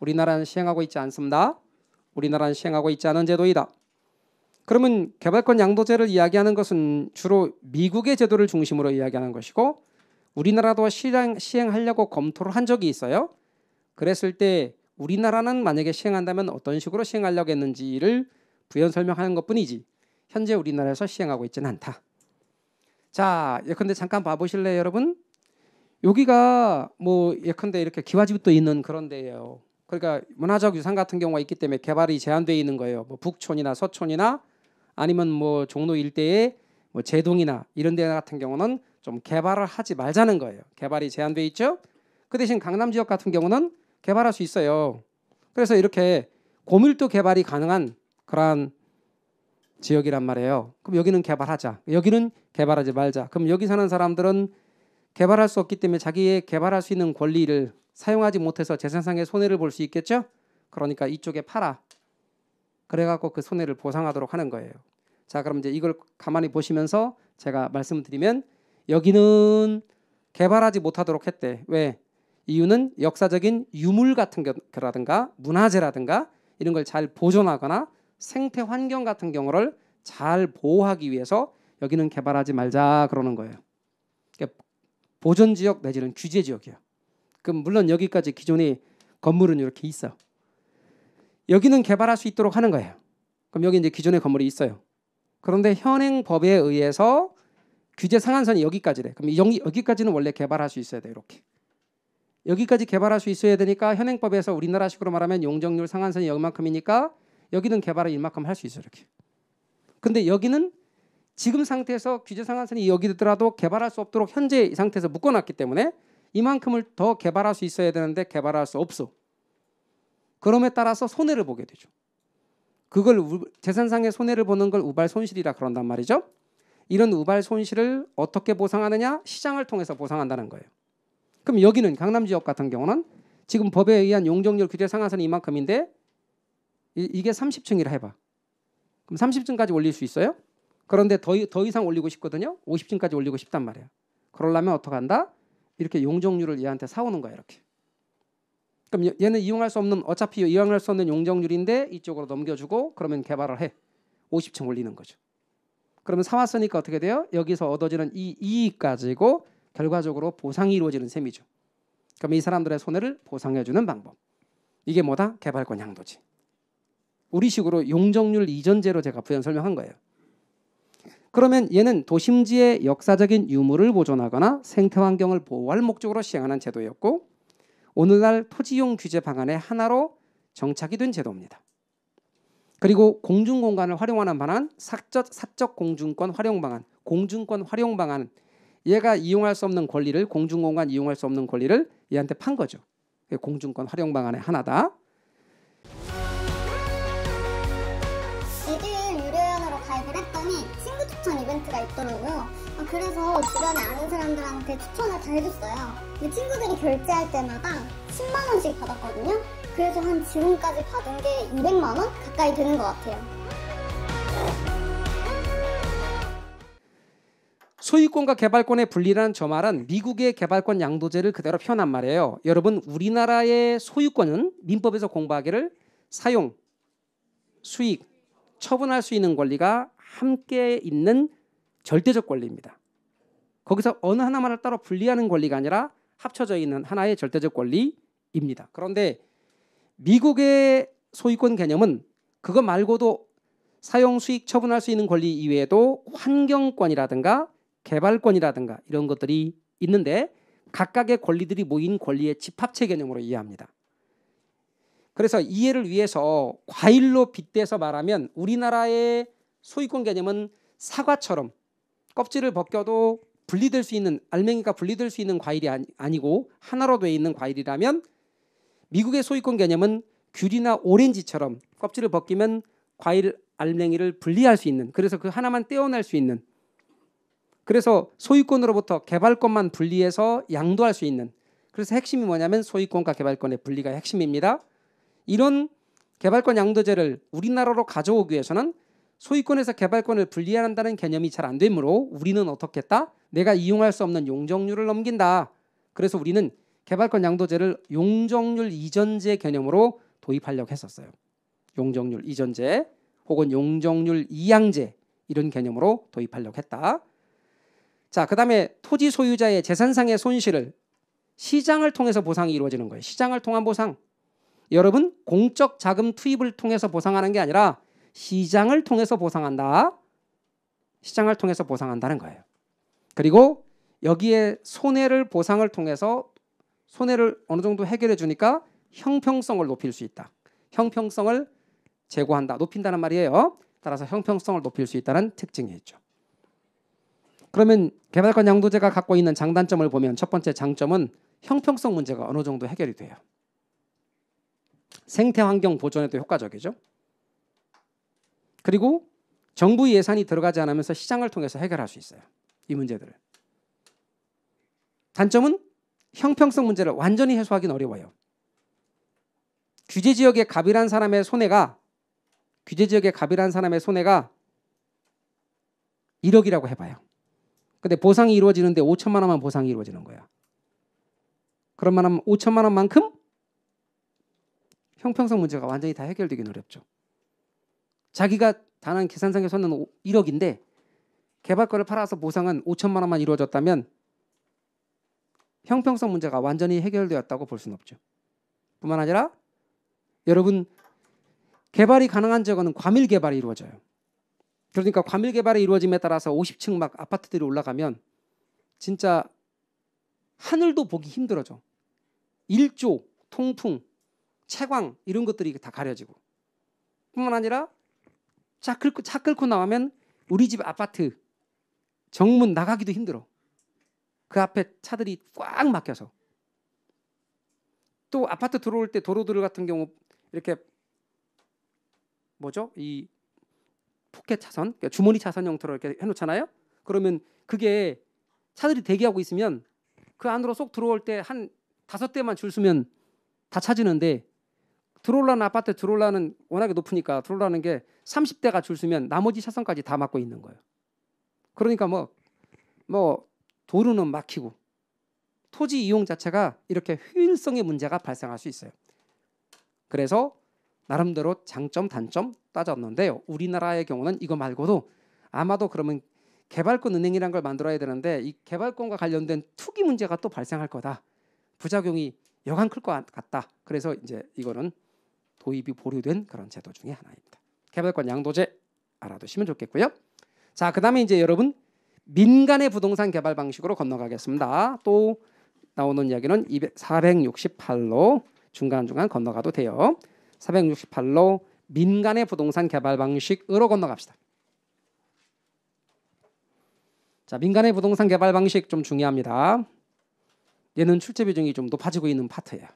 우리나라는 시행하고 있지 않습니다. 우리나라는 시행하고 있지 않은 제도이다. 그러면 개발권 양도제를 이야기하는 것은 주로 미국의 제도를 중심으로 이야기하는 것이고 우리나라도 시행하려고 검토를 한 적이 있어요. 그랬을 때 우리나라는 만약에 시행한다면 어떤 식으로 시행하려고 했는지를 부연 설명하는 것뿐이지 현재 우리나라에서 시행하고 있지는 않다. 자, 예컨대 잠깐 봐보실래요, 여러분? 여기가 뭐 예컨대 이렇게 기와집도 있는 그런 데예요. 그러니까 문화적 유산 같은 경우가 있기 때문에 개발이 제한되어 있는 거예요. 뭐 북촌이나 서촌이나 아니면 뭐 종로 일대에 뭐 제동이나 이런 데 같은 경우는 좀 개발을 하지 말자는 거예요. 개발이 제한되어 있죠. 그 대신 강남 지역 같은 경우는 개발할 수 있어요. 그래서 이렇게 고밀도 개발이 가능한 그러한 지역이란 말이에요. 그럼 여기는 개발하자. 여기는 개발하지 말자. 그럼 여기 사는 사람들은 개발할 수 없기 때문에 자기의 개발할 수 있는 권리를 사용하지 못해서 재산상의 손해를 볼 수 있겠죠. 그러니까 이쪽에 팔아. 그래갖고 그 손해를 보상하도록 하는 거예요. 자, 그럼 이제 이걸 가만히 보시면서 제가 말씀드리면 여기는 개발하지 못하도록 했대. 왜? 이유는 역사적인 유물 같은 거라든가 문화재라든가 이런 걸 잘 보존하거나 생태 환경 같은 경우를 잘 보호하기 위해서 여기는 개발하지 말자 그러는 거예요. 그러니까 보존 지역 내지는 규제 지역이에요. 그럼 물론 여기까지 기존의 건물은 이렇게 있어. 여기는 개발할 수 있도록 하는 거예요. 그럼 여기 이제 기존의 건물이 있어요. 그런데 현행 법에 의해서 규제 상한선이 여기까지래. 그럼 여기까지는 원래 개발할 수 있어야 돼. 이렇게. 여기까지 개발할 수 있어야 되니까 현행법에서 우리나라식으로 말하면 용적률 상한선이 여기만큼이니까 여기는 개발을 이만큼 할 수 있어요. 이렇게. 근데 여기는 지금 상태에서 규제 상한선이 여기더라도 개발할 수 없도록 현재 이 상태에서 묶어놨기 때문에 이만큼을 더 개발할 수 있어야 되는데 개발할 수 없어. 그럼에 따라서 손해를 보게 되죠. 그걸 재산상의 손해를 보는 걸 우발 손실이라 그런단 말이죠. 이런 우발 손실을 어떻게 보상하느냐? 시장을 통해서 보상한다는 거예요. 그럼 여기는 강남 지역 같은 경우는 지금 법에 의한 용적률 규제 상한선이 이만큼인데 이게 30층이라 해봐. 그럼 30층까지 올릴 수 있어요? 그런데 더 이상 올리고 싶거든요. 50층까지 올리고 싶단 말이야. 그러려면 어떻게 한다? 이렇게 용적률을 얘한테 사오는 거야. 이렇게. 그럼 얘는 이용할 수 없는 어차피 이용할 수 없는 용적률인데 이쪽으로 넘겨주고 그러면 개발을 해. 50층 올리는 거죠. 그러면 사왔으니까 어떻게 돼요? 여기서 얻어지는 이 이익 가지고 결과적으로 보상이 이루어지는 셈이죠. 그럼 이 사람들의 손해를 보상해주는 방법. 이게 뭐다? 개발권 양도지. 우리식으로 용적률 이전제로 제가 부연 설명한 거예요. 그러면 얘는 도심지의 역사적인 유물을 보존하거나 생태환경을 보호할 목적으로 시행하는 제도였고 오늘날 토지용 규제 방안의 하나로 정착이 된 제도입니다. 그리고 공중공간을 활용하는 방안, 사적 공중권 활용 방안, 공중권 활용 방안 얘가 이용할 수 없는 권리를 공중공간 이용할 수 없는 권리를 얘한테 판 거죠. 공중권 활용 방안의 하나다. 에듀윌 유료회원으로 가입을 했더니 친구 추천 이벤트가 있더라고요. 그래서 주변에 아는 사람들한테 추천을 다 해줬어요. 근데 친구들이 결제할 때마다 10만 원씩 받았거든요. 그래서 한 지금까지 받은 게 200만 원 가까이 되는 것 같아요. 소유권과 개발권의 분리라는 저 말은 미국의 개발권 양도제를 그대로 표현한 말이에요. 여러분 우리나라의 소유권은 민법에서 공부하기를 사용, 수익, 처분할 수 있는 권리가 함께 있는 절대적 권리입니다. 거기서 어느 하나만을 따로 분리하는 권리가 아니라 합쳐져 있는 하나의 절대적 권리입니다. 그런데 미국의 소유권 개념은 그거 말고도 사용, 수익, 처분할 수 있는 권리 이외에도 환경권이라든가 개발권이라든가 이런 것들이 있는데 각각의 권리들이 모인 권리의 집합체 개념으로 이해합니다. 그래서 이해를 위해서 과일로 빗대서 말하면 우리나라의 소유권 개념은 사과처럼 껍질을 벗겨도 분리될 수 있는, 알맹이가 분리될 수 있는 과일이 아니고 하나로 되어 있는 과일이라면, 미국의 소유권 개념은 귤이나 오렌지처럼 껍질을 벗기면 과일 알맹이를 분리할 수 있는, 그래서 그 하나만 떼어낼 수 있는, 그래서 소유권으로부터 개발권만 분리해서 양도할 수 있는, 그래서 핵심이 뭐냐면 소유권과 개발권의 분리가 핵심입니다. 이런 개발권 양도제를 우리나라로 가져오기 위해서는 소유권에서 개발권을 분리한다는 개념이 잘 안 되므로 우리는 어떻게 했다? 내가 이용할 수 없는 용적률을 넘긴다. 그래서 우리는 개발권 양도제를 용적률 이전제 개념으로 도입하려고 했었어요. 용적률 이전제 혹은 용적률 이양제, 이런 개념으로 도입하려고 했다. 자, 그다음에 토지 소유자의 재산상의 손실을 시장을 통해서 보상이 이루어지는 거예요. 시장을 통한 보상. 여러분, 공적 자금 투입을 통해서 보상하는 게 아니라 시장을 통해서 보상한다. 시장을 통해서 보상한다는 거예요. 그리고 여기에 손해를 보상을 통해서 손해를 어느 정도 해결해 주니까 형평성을 높일 수 있다. 형평성을 제고한다. 높인다는 말이에요. 따라서 형평성을 높일 수 있다는 특징이 있죠. 그러면 개발권 양도제가 갖고 있는 장단점을 보면 첫 번째 장점은 형평성 문제가 어느 정도 해결이 돼요. 생태환경 보존에도 효과적이죠. 그리고 정부 예산이 들어가지 않으면서 시장을 통해서 해결할 수 있어요. 이 문제들을. 단점은 형평성 문제를 완전히 해소하기는 어려워요. 규제지역에 갑일한 사람의 손해가 1억이라고 해봐요. 근데 보상이 이루어지는데 5천만 원만 보상이 이루어지는 거야. 그러면 5천만 원만큼 형평성 문제가 완전히 다 해결되기는 어렵죠. 자기가 단한 계산상의 손해는 1억인데 개발권을 팔아서 보상은 5천만 원만 이루어졌다면 형평성 문제가 완전히 해결되었다고 볼 수는 없죠. 뿐만 아니라 여러분, 개발이 가능한 지역은 과밀 개발이 이루어져요. 그러니까 과밀 개발이 이루어짐에 따라서 50층 막 아파트들이 올라가면 진짜 하늘도 보기 힘들어져. 일조, 통풍, 채광 이런 것들이 다 가려지고, 뿐만 아니라 차 끌고 나가면 우리 집 아파트 정문 나가기도 힘들어. 그 앞에 차들이 꽉 막혀서. 또 아파트 들어올 때 도로들 같은 경우 이렇게 이 포켓 차선, 그러니까 주머니 차선 형태로 이렇게 해놓잖아요. 그러면 그게 차들이 대기하고 있으면 그 안으로 쏙 들어올 때 한 5대만 줄 서면 다 차지는데, 들어올라는 아파트 들어올라는 워낙에 높으니까 들어올라는 게 30대가 줄 서면 나머지 차선까지 다 막고 있는 거예요. 그러니까 도로는 막히고 토지 이용 자체가 이렇게 효율성의 문제가 발생할 수 있어요. 그래서 나름대로 장점 단점 따졌는데요. 우리나라의 경우는 이거 말고도 아마도 그러면 개발권 은행이라는 걸 만들어야 되는데 이 개발권과 관련된 투기 문제가 또 발생할 거다. 부작용이 여간 클 것 같다. 그래서 이제 이거는 도입이 보류된 그런 제도 중에 하나입니다. 개발권 양도제 알아두시면 좋겠고요. 자, 그다음에 이제 여러분 민간의 부동산 개발 방식으로 건너가겠습니다. 또 나오는 이야기는 468로 중간중간 건너가도 돼요. 468로 민간의 부동산 개발 방식으로 건너갑시다. 자, 민간의 부동산 개발 방식 좀 중요합니다. 얘는 출제 비중이 좀 높아지고 있는 파트예요.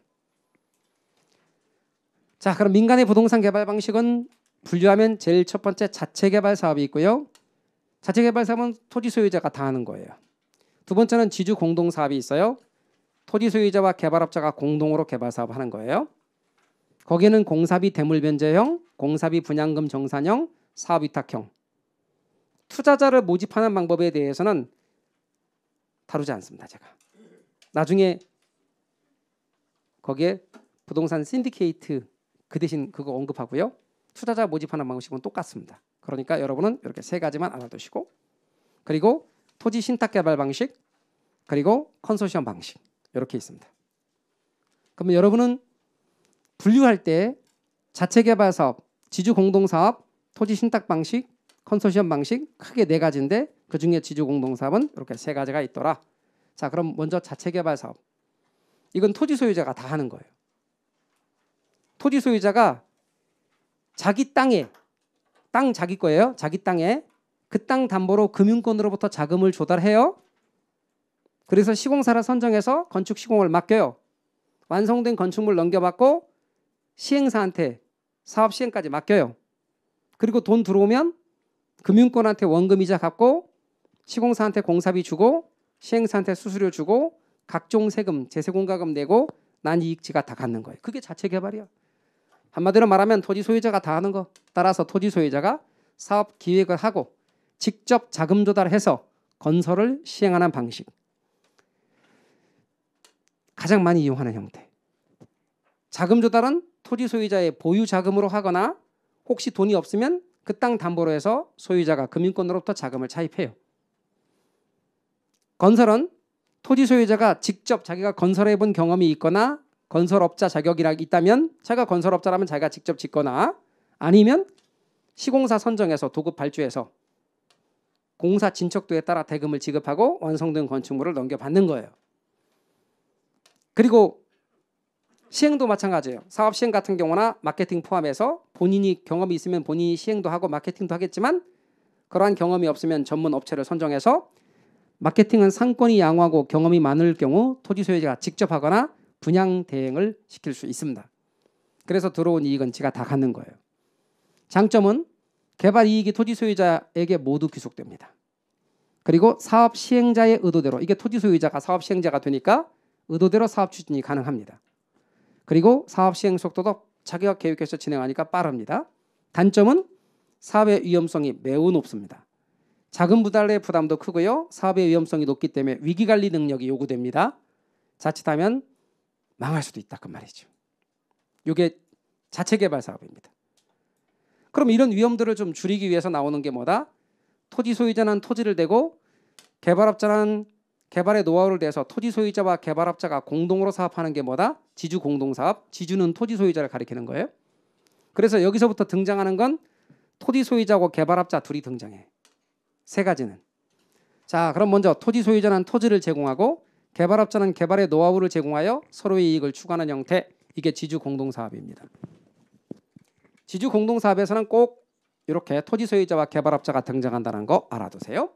자, 그럼 민간의 부동산 개발 방식은 분류하면 제일 첫 번째 자체 개발 사업이 있고요. 자체 개발 사업은 토지 소유자가 다 하는 거예요. 두 번째는 지주 공동 사업이 있어요. 토지 소유자와 개발업자가 공동으로 개발 사업을 하는 거예요. 거기에는 공사비 대물 변제형, 공사비 분양금 정산형, 사업 위탁형. 투자자를 모집하는 방법에 대해서는 다루지 않습니다, 제가. 나중에 거기에 부동산 신디케이트 그 대신 그거 언급하고요. 투자자 모집하는 방식은 똑같습니다. 그러니까 여러분은 이렇게 세 가지만 알아두시고, 그리고 토지 신탁 개발 방식, 그리고 컨소시엄 방식 이렇게 있습니다. 그러면 여러분은 분류할 때 자체 개발 사업, 지주 공동 사업, 토지 신탁 방식, 컨소시엄 방식 크게 네 가지인데 그 중에 지주 공동 사업은 이렇게 세 가지가 있더라. 자, 그럼 먼저 자체 개발 사업. 이건 토지 소유자가 다 하는 거예요. 토지 소유자가 자기 땅에 땅 자기 거예요. 자기 땅에 그 땅 담보로 금융권으로부터 자금을 조달해요. 그래서 시공사를 선정해서 건축 시공을 맡겨요. 완성된 건축물 넘겨받고 시행사한테 사업 시행까지 맡겨요. 그리고 돈 들어오면 금융권한테 원금이자 갚고 시공사한테 공사비 주고 시행사한테 수수료 주고 각종 세금, 제세공과금 내고 난 이익지가 다 갖는 거예요. 그게 자체 개발이야. 한마디로 말하면 토지 소유자가 다 하는 거. 따라서 토지 소유자가 사업 기획을 하고 직접 자금 조달해서 건설을 시행하는 방식. 가장 많이 이용하는 형태. 자금 조달은 토지 소유자의 보유 자금으로 하거나 혹시 돈이 없으면 그 땅 담보로 해서 소유자가 금융권으로부터 자금을 차입해요. 건설은 토지 소유자가 직접 자기가 건설해 본 경험이 있거나 건설업자 자격이 있다면 자기가 건설업자라면 자기가 직접 짓거나 아니면 시공사 선정해서 도급 발주해서 공사 진척도에 따라 대금을 지급하고 완성된 건축물을 넘겨받는 거예요. 그리고 시행도 마찬가지예요. 사업 시행 같은 경우나 마케팅 포함해서 본인이 경험이 있으면 본인이 시행도 하고 마케팅도 하겠지만 그러한 경험이 없으면 전문 업체를 선정해서 마케팅은 상권이 양호하고 경험이 많을 경우 토지 소유자가 직접 하거나 분양 대행을 시킬 수 있습니다. 그래서 들어온 이익은 지가 다 갖는 거예요. 장점은 개발 이익이 토지 소유자에게 모두 귀속됩니다. 그리고 사업 시행자의 의도대로 이게 토지 소유자가 사업 시행자가 되니까 의도대로 사업 추진이 가능합니다. 그리고 사업 시행 속도도 자기가 계획해서 진행하니까 빠릅니다. 단점은 사업의 위험성이 매우 높습니다. 자금 부담의 부담도 크고요. 사업의 위험성이 높기 때문에 위기관리 능력이 요구됩니다. 자칫하면 망할 수도 있다 그 말이죠. 이게 자체 개발 사업입니다. 그럼 이런 위험들을 좀 줄이기 위해서 나오는 게 뭐다? 토지 소유자는 토지를 대고 개발업자는 개발의 노하우를 대서 토지 소유자와 개발업자가 공동으로 사업하는 게 뭐다? 지주 공동사업. 지주는 토지 소유자를 가리키는 거예요. 그래서 여기서부터 등장하는 건 토지 소유자고 개발업자 둘이 등장해. 세 가지는. 자, 그럼 먼저 토지 소유자는 토지를 제공하고 개발업자는 개발의 노하우를 제공하여 서로의 이익을 추구하는 형태. 이게 지주 공동사업입니다. 지주 공동사업에서는 꼭 이렇게 토지 소유자와 개발업자가 등장한다는 거 알아두세요.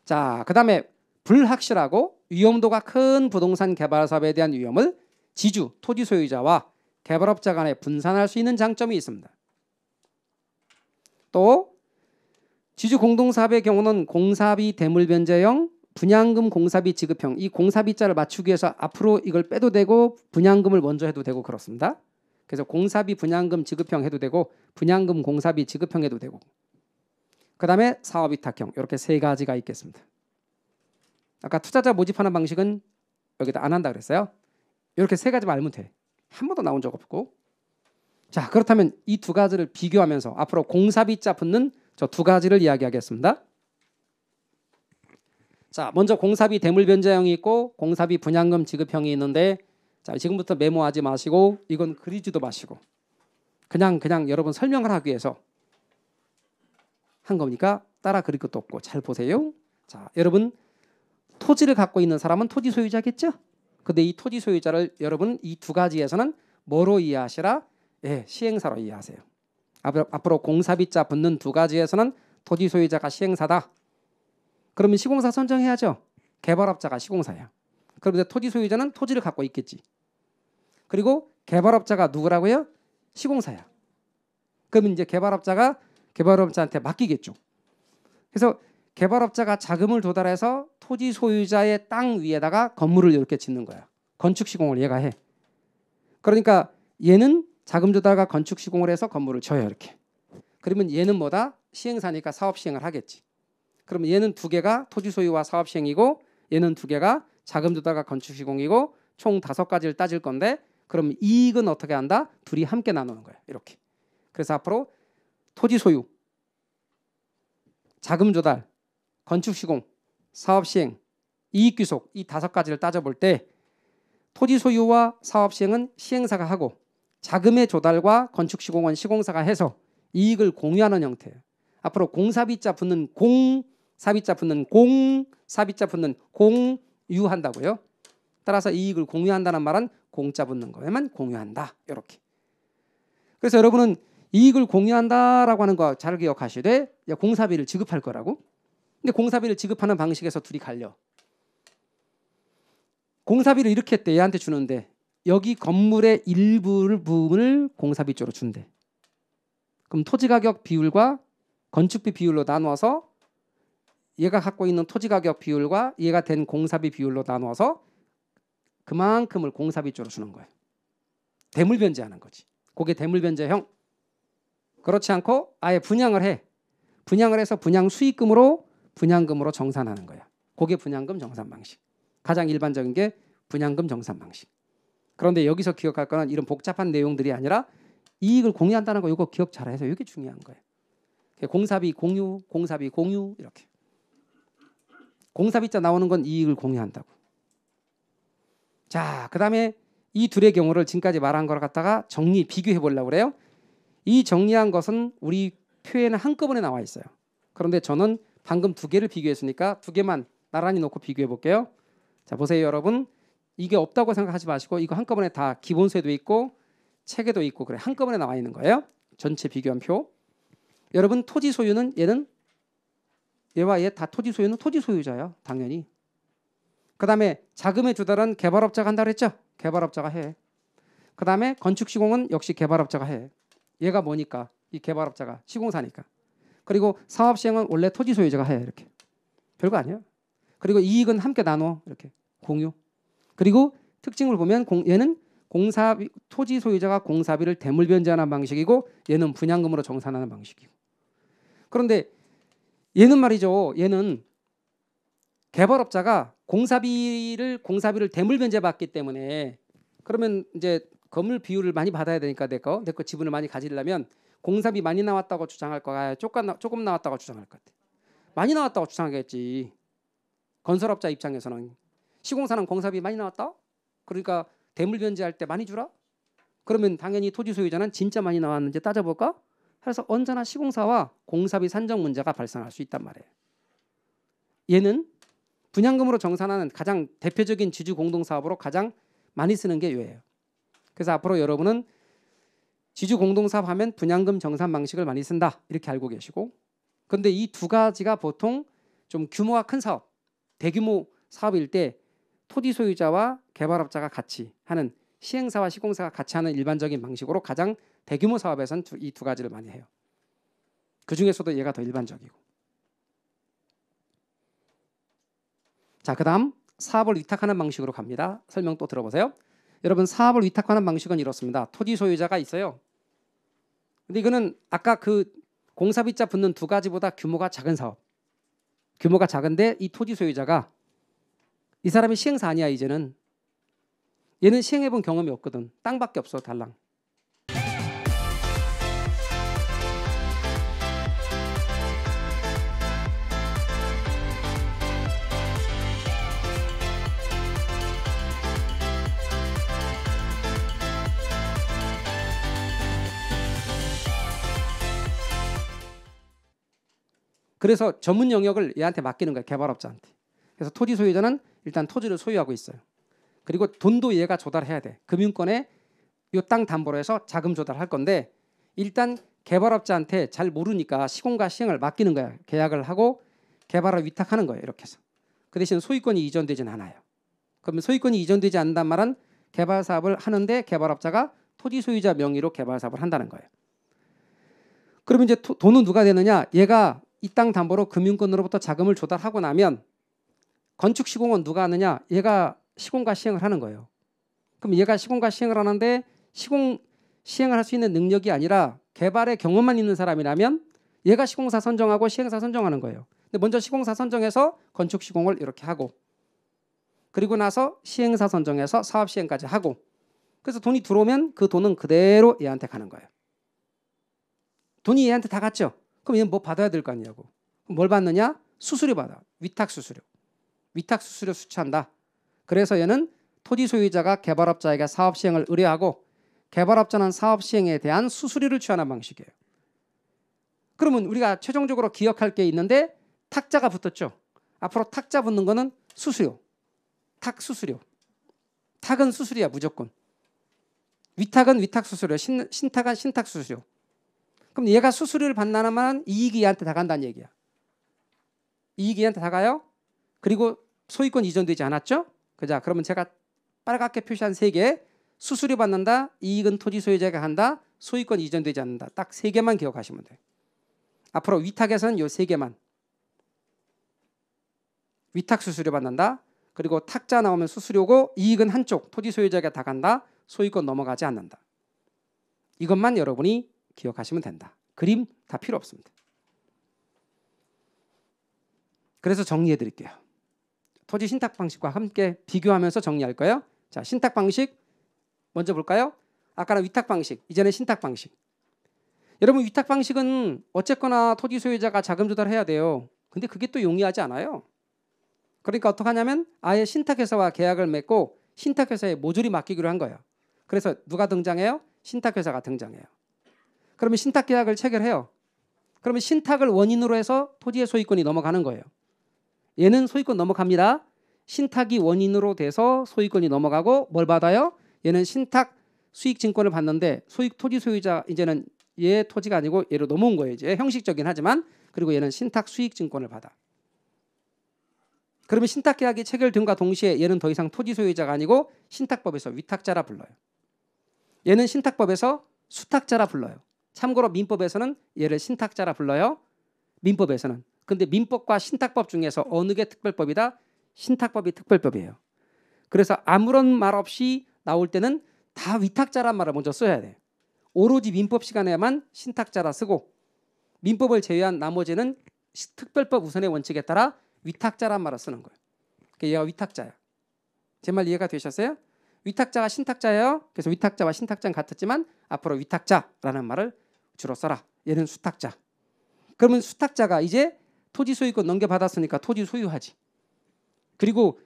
자, 그 다음에 불확실하고 위험도가 큰 부동산 개발 사업에 대한 위험을 지주, 토지 소유자와 개발업자 간에 분산할 수 있는 장점이 있습니다. 또 지주 공동사업의 경우는 공사비 대물 변제형, 분양금 공사비 지급형 이 공사비자를 맞추기 위해서 앞으로 이걸 빼도 되고 분양금을 먼저 해도 되고 그렇습니다. 그래서 공사비 분양금 지급형 해도 되고 분양금 공사비 지급형 해도 되고 그 다음에 사업위탁형 이렇게 세 가지가 있겠습니다. 아까 투자자 모집하는 방식은 여기다 안 한다 그랬어요. 이렇게 세 가지만 알면 돼. 한 번도 나온 적 없고. 자, 그렇다면 이 두 가지를 비교하면서 앞으로 공사비자 붙는 저 두 가지를 이야기하겠습니다. 자, 먼저 공사비 대물 변제형이 있고 공사비 분양금 지급형이 있는데 자, 지금부터 메모하지 마시고 이건 그리지도 마시고 그냥 여러분 설명을 하기 위해서 한 거니까 따라 그릴 것도 없고 잘 보세요. 자, 여러분 토지를 갖고 있는 사람은 토지 소유자겠죠? 근데 이 토지 소유자를 여러분 이 두 가지에서는 뭐로 이해하시라? 예, 시행사로 이해하세요. 앞으로 공사비자 붙는 두 가지에서는 토지 소유자가 시행사다. 그러면 시공사 선정해야죠. 개발업자가 시공사야. 그런데 토지 소유자는 토지를 갖고 있겠지. 그리고 개발업자가 누구라고요? 시공사야. 그러면 이제 개발업자가 개발업자한테 맡기겠죠. 그래서 개발업자가 자금을 조달해서 토지 소유자의 땅 위에다가 건물을 이렇게 짓는 거야. 건축 시공을 얘가 해. 그러니까 얘는 자금 조달과 건축 시공을 해서 건물을 져요 이렇게. 그러면 얘는 뭐다? 시행사니까 사업 시행을 하겠지. 그러면 얘는 두 개가 토지 소유와 사업 시행이고 얘는 두 개가 자금 조달과 건축 시공이고 총 5가지를 따질 건데 그럼 이익은 어떻게 한다? 둘이 함께 나누는 거야 이렇게. 그래서 앞으로 토지 소유, 자금 조달, 건축 시공, 사업 시행, 이익 귀속 이 5가지를 따져볼 때 토지 소유와 사업 시행은 시행사가 하고 자금의 조달과 건축 시공은 시공사가 해서 이익을 공유하는 형태예요. 앞으로 공사비자 붙는 공사비자 붙는 공사비자 붙는 공유한다고요. 따라서 이익을 공유한다는 말은 공자 붙는 거에만 공유한다. 이렇게. 그래서 여러분은 이익을 공유한다라고 하는 거 잘 기억하시되 공사비를 지급할 거라고. 근데 공사비를 지급하는 방식에서 둘이 갈려. 공사비를 이렇게 했대. 얘한테 주는데 여기 건물의 부분을 공사비 쪽으로 준대. 그럼 토지가격 비율과 건축비 비율로 나누어서 얘가 갖고 있는 토지가격 비율과 얘가 된 공사비 비율로 나누어서 그만큼을 공사비 쪽으로 주는 거예요. 대물변제하는 거지. 그게 대물변제형. 그렇지 않고 아예 분양을 해. 분양을 해서 분양 수익금으로 분양금으로 정산하는 거야. 그게 분양금 정산 방식. 가장 일반적인 게 분양금 정산 방식. 그런데 여기서 기억할 거는 이런 복잡한 내용들이 아니라 이익을 공유한다는 거 이거 기억 잘해서 이게 중요한 거예요. 공사비 공유, 공사비 공유 이렇게. 공사비자 나오는 건 이익을 공유한다고. 자, 그다음에 이 둘의 경우를 지금까지 말한 걸 갖다가 정리 비교해 보려고 그래요. 이 정리한 것은 우리 표에는 한꺼번에 나와 있어요. 그런데 저는 방금 두 개를 비교했으니까 두 개만 나란히 놓고 비교해 볼게요. 자, 보세요, 여러분. 이게 없다고 생각하지 마시고 이거 한꺼번에 다 기본소에도 있고 책에도 있고 그래 한꺼번에 나와 있는 거예요. 전체 비교한 표. 여러분 토지 소유는 얘와 얘 다 토지 소유는 토지 소유자예요. 당연히. 그다음에 자금의 조달은 개발업자가 한다고 했죠. 개발업자가 해. 그다음에 건축 시공은 역시 개발업자가 해. 얘가 뭐니까 이 개발업자가 시공사니까. 그리고 사업 시행은 원래 토지 소유자가 해. 이렇게. 별거 아니에요. 그리고 이익은 함께 나눠. 이렇게 공유. 그리고 특징을 보면 얘는 공사비 토지 소유자가 공사비를 대물변제하는 방식이고 얘는 분양금으로 정산하는 방식이고. 그런데 얘는 말이죠. 얘는 개발업자가 공사비를 대물변제 받기 때문에 그러면 이제 건물 비율을 많이 받아야 되니까 내 거 지분을 많이 가지려면 공사비 많이 나왔다고 주장할 거야. 조금 나왔다고 주장할 것 같아. 많이 나왔다고 주장하겠지. 건설업자 입장에서는 시공사는 공사비 많이 나왔다. 그러니까 대물변제할 때 많이 주라. 그러면 당연히 토지 소유자는 진짜 많이 나왔는지 따져볼까? 그래서 언제나 시공사와 공사비 산정 문제가 발생할 수 있단 말이에요. 얘는 분양금으로 정산하는 가장 대표적인 지주 공동사업으로 가장 많이 쓰는 게 얘예요. 그래서 앞으로 여러분은 지주 공동사업 하면 분양금 정산 방식을 많이 쓴다 이렇게 알고 계시고, 그런데 이 두 가지가 보통 좀 규모가 큰 사업, 대규모 사업일 때 토지 소유자와 개발업자가 같이 하는 시행사와 시공사가 같이 하는 일반적인 방식으로 가장 대규모 사업에서는 이 두 가지를 많이 해요. 그 중에서도 얘가 더 일반적이고. 자, 그다음 사업을 위탁하는 방식으로 갑니다. 설명 또 들어보세요. 여러분 사업을 위탁하는 방식은 이렇습니다. 토지 소유자가 있어요. 근데 이거는 아까 그 공사비자 붙는 두 가지보다 규모가 작은 사업. 규모가 작은데 이 토지 소유자가 이 사람이 시행사 아니야 이제는. 얘는 시행해본 경험이 없거든. 땅밖에 없어 달랑. 그래서 전문 영역을 얘한테 맡기는 거야. 개발업자한테. 그래서 토지 소유자는 일단 토지를 소유하고 있어요. 그리고 돈도 얘가 조달해야 돼. 금융권에 이 땅 담보로 해서 자금 조달할 건데 일단 개발업자한테 잘 모르니까 시공과 시행을 맡기는 거야. 계약을 하고 개발을 위탁하는 거예요. 이렇게 해서. 그 대신 소유권이 이전되진 않아요. 그러면 소유권이 이전되지 않는단 말은 개발 사업을 하는데 개발업자가 토지 소유자 명의로 개발 사업을 한다는 거예요. 그러면 이제 돈은 누가 되느냐? 얘가 이 땅 담보로 금융권으로부터 자금을 조달하고 나면 건축 시공은 누가 하느냐? 얘가 시공과 시행을 하는 거예요. 그럼 얘가 시공과 시행을 하는데 시행을 할 수 있는 능력이 아니라 개발의 경험만 있는 사람이라면 얘가 시공사 선정하고 시행사 선정하는 거예요. 근데 먼저 시공사 선정해서 건축 시공을 이렇게 하고 그리고 나서 시행사 선정해서 사업 시행까지 하고 그래서 돈이 들어오면 그 돈은 그대로 얘한테 가는 거예요. 돈이 얘한테 다 갔죠. 그럼 얘는 뭐 받아야 될 거 아니냐고. 뭘 받느냐? 수수료 받아. 위탁 수수료. 위탁 수수료 수취한다. 그래서 얘는 토지 소유자가 개발업자에게 사업 시행을 의뢰하고 개발업자는 사업 시행에 대한 수수료를 취하는 방식이에요. 그러면 우리가 최종적으로 기억할 게 있는데 탁자가 붙었죠. 앞으로 탁자 붙는 거는 수수료. 탁 수수료. 탁은 수수료야 무조건. 위탁은 위탁 수수료. 신탁은 신탁 수수료. 그럼 얘가 수수료를 받나만 이익이 얘한테 다 간다는 얘기야. 이익이 얘한테 다 가요. 그리고 소유권 이전되지 않았죠? 그자 그러면 제가 빨갛게 표시한 3개 수수료 받는다. 이익은 토지 소유자에게 간다. 소유권 이전되지 않는다. 딱 3개만 기억하시면 돼요. 앞으로 위탁에서는 요 3개만. 위탁 수수료 받는다. 그리고 탁자 나오면 수수료고 이익은 한쪽 토지 소유자에게 다 간다. 소유권 넘어가지 않는다. 이것만 여러분이 기억하시면 된다. 그림 다 필요 없습니다. 그래서 정리해 드릴게요. 토지 신탁 방식과 함께 비교하면서 정리할 거예요. 자, 신탁 방식 먼저 볼까요? 아까는 위탁 방식, 이제는 신탁 방식. 여러분 위탁 방식은 어쨌거나 토지 소유자가 자금 조달해야 돼요. 근데 그게 또 용이하지 않아요. 그러니까 어떻게 하냐면 아예 신탁회사와 계약을 맺고 신탁회사에 모조리 맡기기로 한 거예요. 그래서 누가 등장해요? 신탁회사가 등장해요. 그러면 신탁계약을 체결해요. 그러면 신탁을 원인으로 해서 토지의 소유권이 넘어가는 거예요. 얘는 소유권 넘어갑니다. 신탁이 원인으로 돼서 소유권이 넘어가고 뭘 받아요? 얘는 신탁 수익증권을 받는데 토지 소유자 이제는 얘 토지가 아니고 얘로 넘어온 거예요. 이제 형식적이긴 하지만 그리고 얘는 신탁 수익증권을 받아. 그러면 신탁계약이 체결됨과 동시에 얘는 더 이상 토지 소유자가 아니고 신탁법에서 위탁자라 불러요. 얘는 신탁법에서 수탁자라 불러요. 참고로 민법에서는 얘를 신탁자라 불러요. 민법에서는. 근데 민법과 신탁법 중에서 어느 게 특별법이다? 신탁법이 특별법이에요. 그래서 아무런 말 없이 나올 때는 다 위탁자란 말을 먼저 써야 돼. 오로지 민법 시간에만 신탁자라 쓰고 민법을 제외한 나머지는 특별법 우선의 원칙에 따라 위탁자란 말을 쓰는 거예요. 그러니까 얘가 위탁자야. 제 말 이해가 되셨어요? 위탁자가 신탁자예요. 그래서 위탁자와 신탁자는 같았지만 앞으로 위탁자라는 말을 주로 써라. 얘는 수탁자. 그러면 수탁자가 이제 토지 소유권 넘겨받았으니까 토지 소유하지. 그리고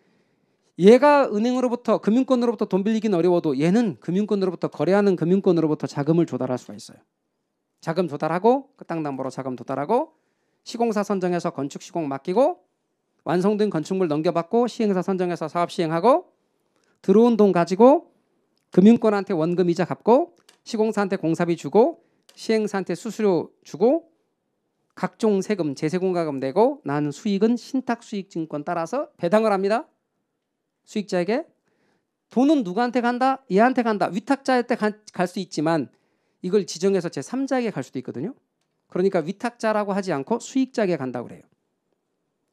얘가 은행으로부터 금융권으로부터 돈 빌리기는 어려워도 얘는 금융권으로부터 거래하는 금융권으로부터 자금을 조달할 수가 있어요. 자금 조달하고 그 땅 담보로 자금 조달하고 시공사 선정해서 건축 시공 맡기고 완성된 건축물 넘겨받고 시행사 선정해서 사업 시행하고 들어온 돈 가지고 금융권한테 원금 이자 갚고 시공사한테 공사비 주고 시행사한테 수수료 주고 각종 세금 재세공과금 내고 난 수익은 신탁수익증권 따라서 배당을 합니다. 수익자에게. 돈은 누구한테 간다? 얘한테 간다. 위탁자한테 갈 수 있지만 이걸 지정해서 제3자에게 갈 수도 있거든요. 그러니까 위탁자라고 하지 않고 수익자에게 간다고 그래요.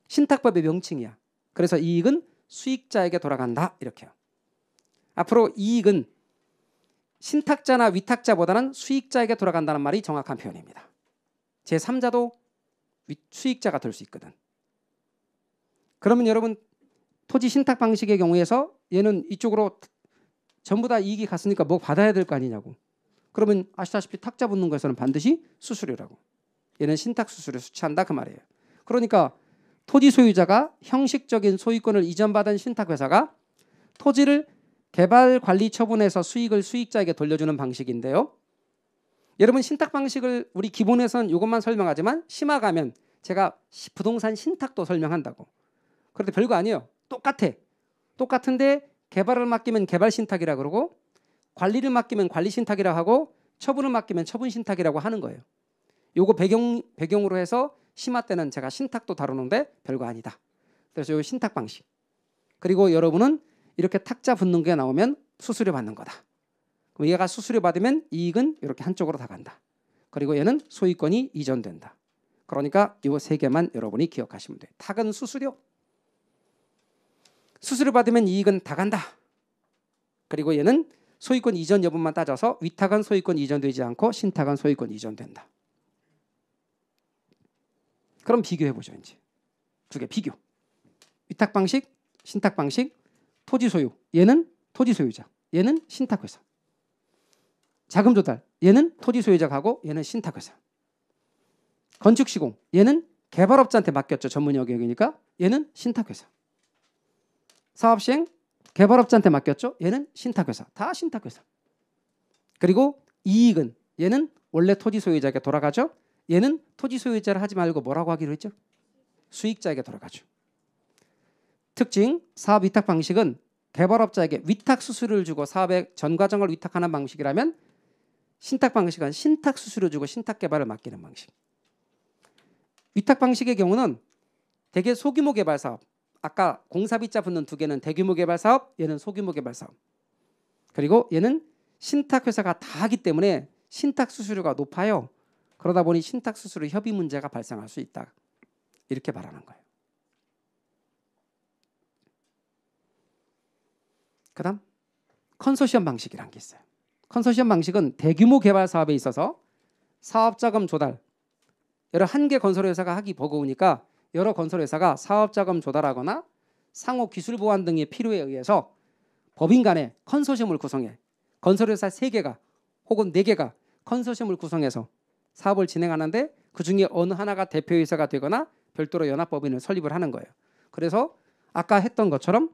신탁법의 명칭이야. 그래서 이익은 수익자에게 돌아간다 이렇게요. 앞으로 이익은 신탁자나 위탁자보다는 수익자에게 돌아간다는 말이 정확한 표현입니다. 제3자도 수익자가 될 수 있거든. 그러면 여러분 토지 신탁 방식의 경우에서 얘는 이쪽으로 전부 다 이익이 갔으니까 뭐 받아야 될 거 아니냐고. 그러면 아시다시피 탁자 붙는 거에서는 반드시 수수료라고. 얘는 신탁 수수료 수취한다 그 말이에요. 그러니까 토지 소유자가 형식적인 소유권을 이전받은 신탁회사가 토지를 개발 관리 처분해서 수익을 수익자에게 돌려주는 방식인데요. 여러분 신탁 방식을 우리 기본에서는 이것만 설명하지만 심화 가면 제가 부동산 신탁도 설명한다고. 그런데 별거 아니에요. 똑같아. 똑같은데 개발을 맡기면 개발 신탁이라 그러고 관리를 맡기면 관리 신탁이라고 하고 처분을 맡기면 처분 신탁이라고 하는 거예요. 요거 배경으로 해서 심화 때는 제가 신탁도 다루는데 별거 아니다. 그래서 요 신탁 방식. 그리고 여러분은 이렇게 탁자 붙는 게 나오면 수수료 받는 거다. 그럼 얘가 수수료 받으면 이익은 이렇게 한쪽으로 다 간다. 그리고 얘는 소유권이 이전된다. 그러니까 요 세 개만 여러분이 기억하시면 돼요. 탁은 수수료. 수수료 받으면 이익은 다 간다. 그리고 얘는 소유권 이전 여부만 따져서 위탁은 소유권 이전되지 않고 신탁은 소유권 이전된다. 그럼 비교해보죠. 이제 두 개 비교. 위탁 방식, 신탁 방식, 토지 소유. 얘는 토지 소유자. 얘는 신탁회사. 자금 조달. 얘는 토지 소유자가 하고 얘는 신탁회사. 건축 시공. 얘는 개발업자한테 맡겼죠. 전문 영역이니까. 얘는 신탁회사. 사업 시행. 개발업자한테 맡겼죠. 얘는 신탁회사. 다 신탁회사. 그리고 이익은 얘는 원래 토지 소유자에게 돌아가죠. 얘는 토지 소유자를 하지 말고 뭐라고 하기로 했죠? 수익자에게 돌아가죠. 특징, 사업 위탁 방식은 개발업자에게 위탁 수수료를 주고 사업의 전 과정을 위탁하는 방식이라면 신탁 방식은 신탁 수수료 주고 신탁 개발을 맡기는 방식. 위탁 방식의 경우는 대개 소규모 개발 사업. 아까 공사비자 붙는 두 개는 대규모 개발 사업, 얘는 소규모 개발 사업. 그리고 얘는 신탁 회사가 다 하기 때문에 신탁 수수료가 높아요. 그러다 보니 신탁 수수료 협의 문제가 발생할 수 있다. 이렇게 말하는 거예요. 그다음 컨소시엄 방식이라는 게 있어요. 컨소시엄 방식은 대규모 개발 사업에 있어서 사업자금 조달, 여러 한 개 건설회사가 하기 버거우니까 여러 건설회사가 사업자금 조달하거나 상호 기술 보완 등의 필요에 의해서 법인 간에 컨소시엄을 구성해 건설회사 3개가 혹은 4개가 컨소시엄을 구성해서 사업을 진행하는데 그중에 어느 하나가 대표이사가 되거나 별도로 연합법인을 설립을 하는 거예요. 그래서 아까 했던 것처럼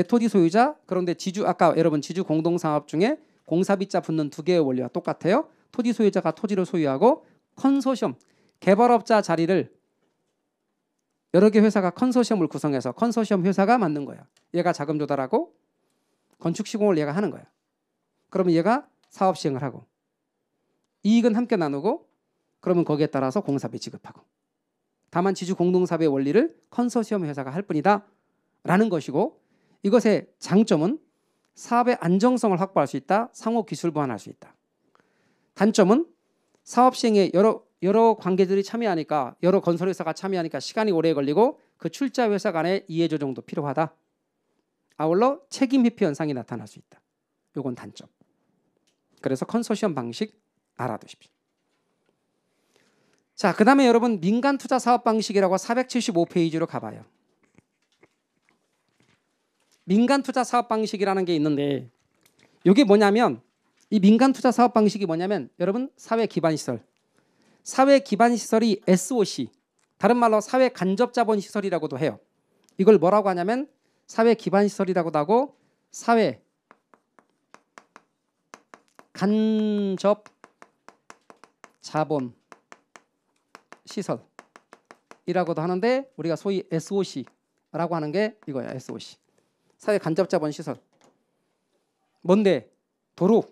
토지 소유자, 그런데 아까 여러분 지주 공동사업 중에 공사비자 붙는 두 개의 원리와 똑같아요. 토지 소유자가 토지를 소유하고 컨소시엄, 개발업자 자리를 여러 개 회사가 컨소시엄을 구성해서 컨소시엄 회사가 만든 거야. 얘가 자금 조달하고 건축 시공을 얘가 하는 거야. 그러면 얘가 사업 시행을 하고 이익은 함께 나누고 그러면 거기에 따라서 공사비 지급하고. 다만 지주 공동사업의 원리를 컨소시엄 회사가 할 뿐이다 라는 것이고, 이것의 장점은 사업의 안정성을 확보할 수 있다. 상호 기술 보완할 수 있다. 단점은 사업 시행에 여러 관계들이 참여하니까, 여러 건설회사가 참여하니까 시간이 오래 걸리고 그 출자 회사 간의 이해 조정도 필요하다. 아울러 책임 회피 현상이 나타날 수 있다. 요건 단점. 그래서 컨소시엄 방식 알아두십시오. 자, 그 다음에 여러분 민간 투자 사업 방식이라고 475페이지로 가봐요. 민간 투자 사업 방식이라는 게 있는데, 이게 뭐냐면, 이 민간 투자 사업 방식이 뭐냐면 여러분 사회 기반 시설, 사회 기반 시설이 SOC, 다른 말로 사회 간접 자본 시설이라고도 해요. 이걸 뭐라고 하냐면 사회 기반 시설이라고도 하고 사회 간접 자본 시설이라고도 하는데, 우리가 소위 SOC라고 하는 게 이거야. SOC, 사회 간접 자본 시설. 뭔데? 도로,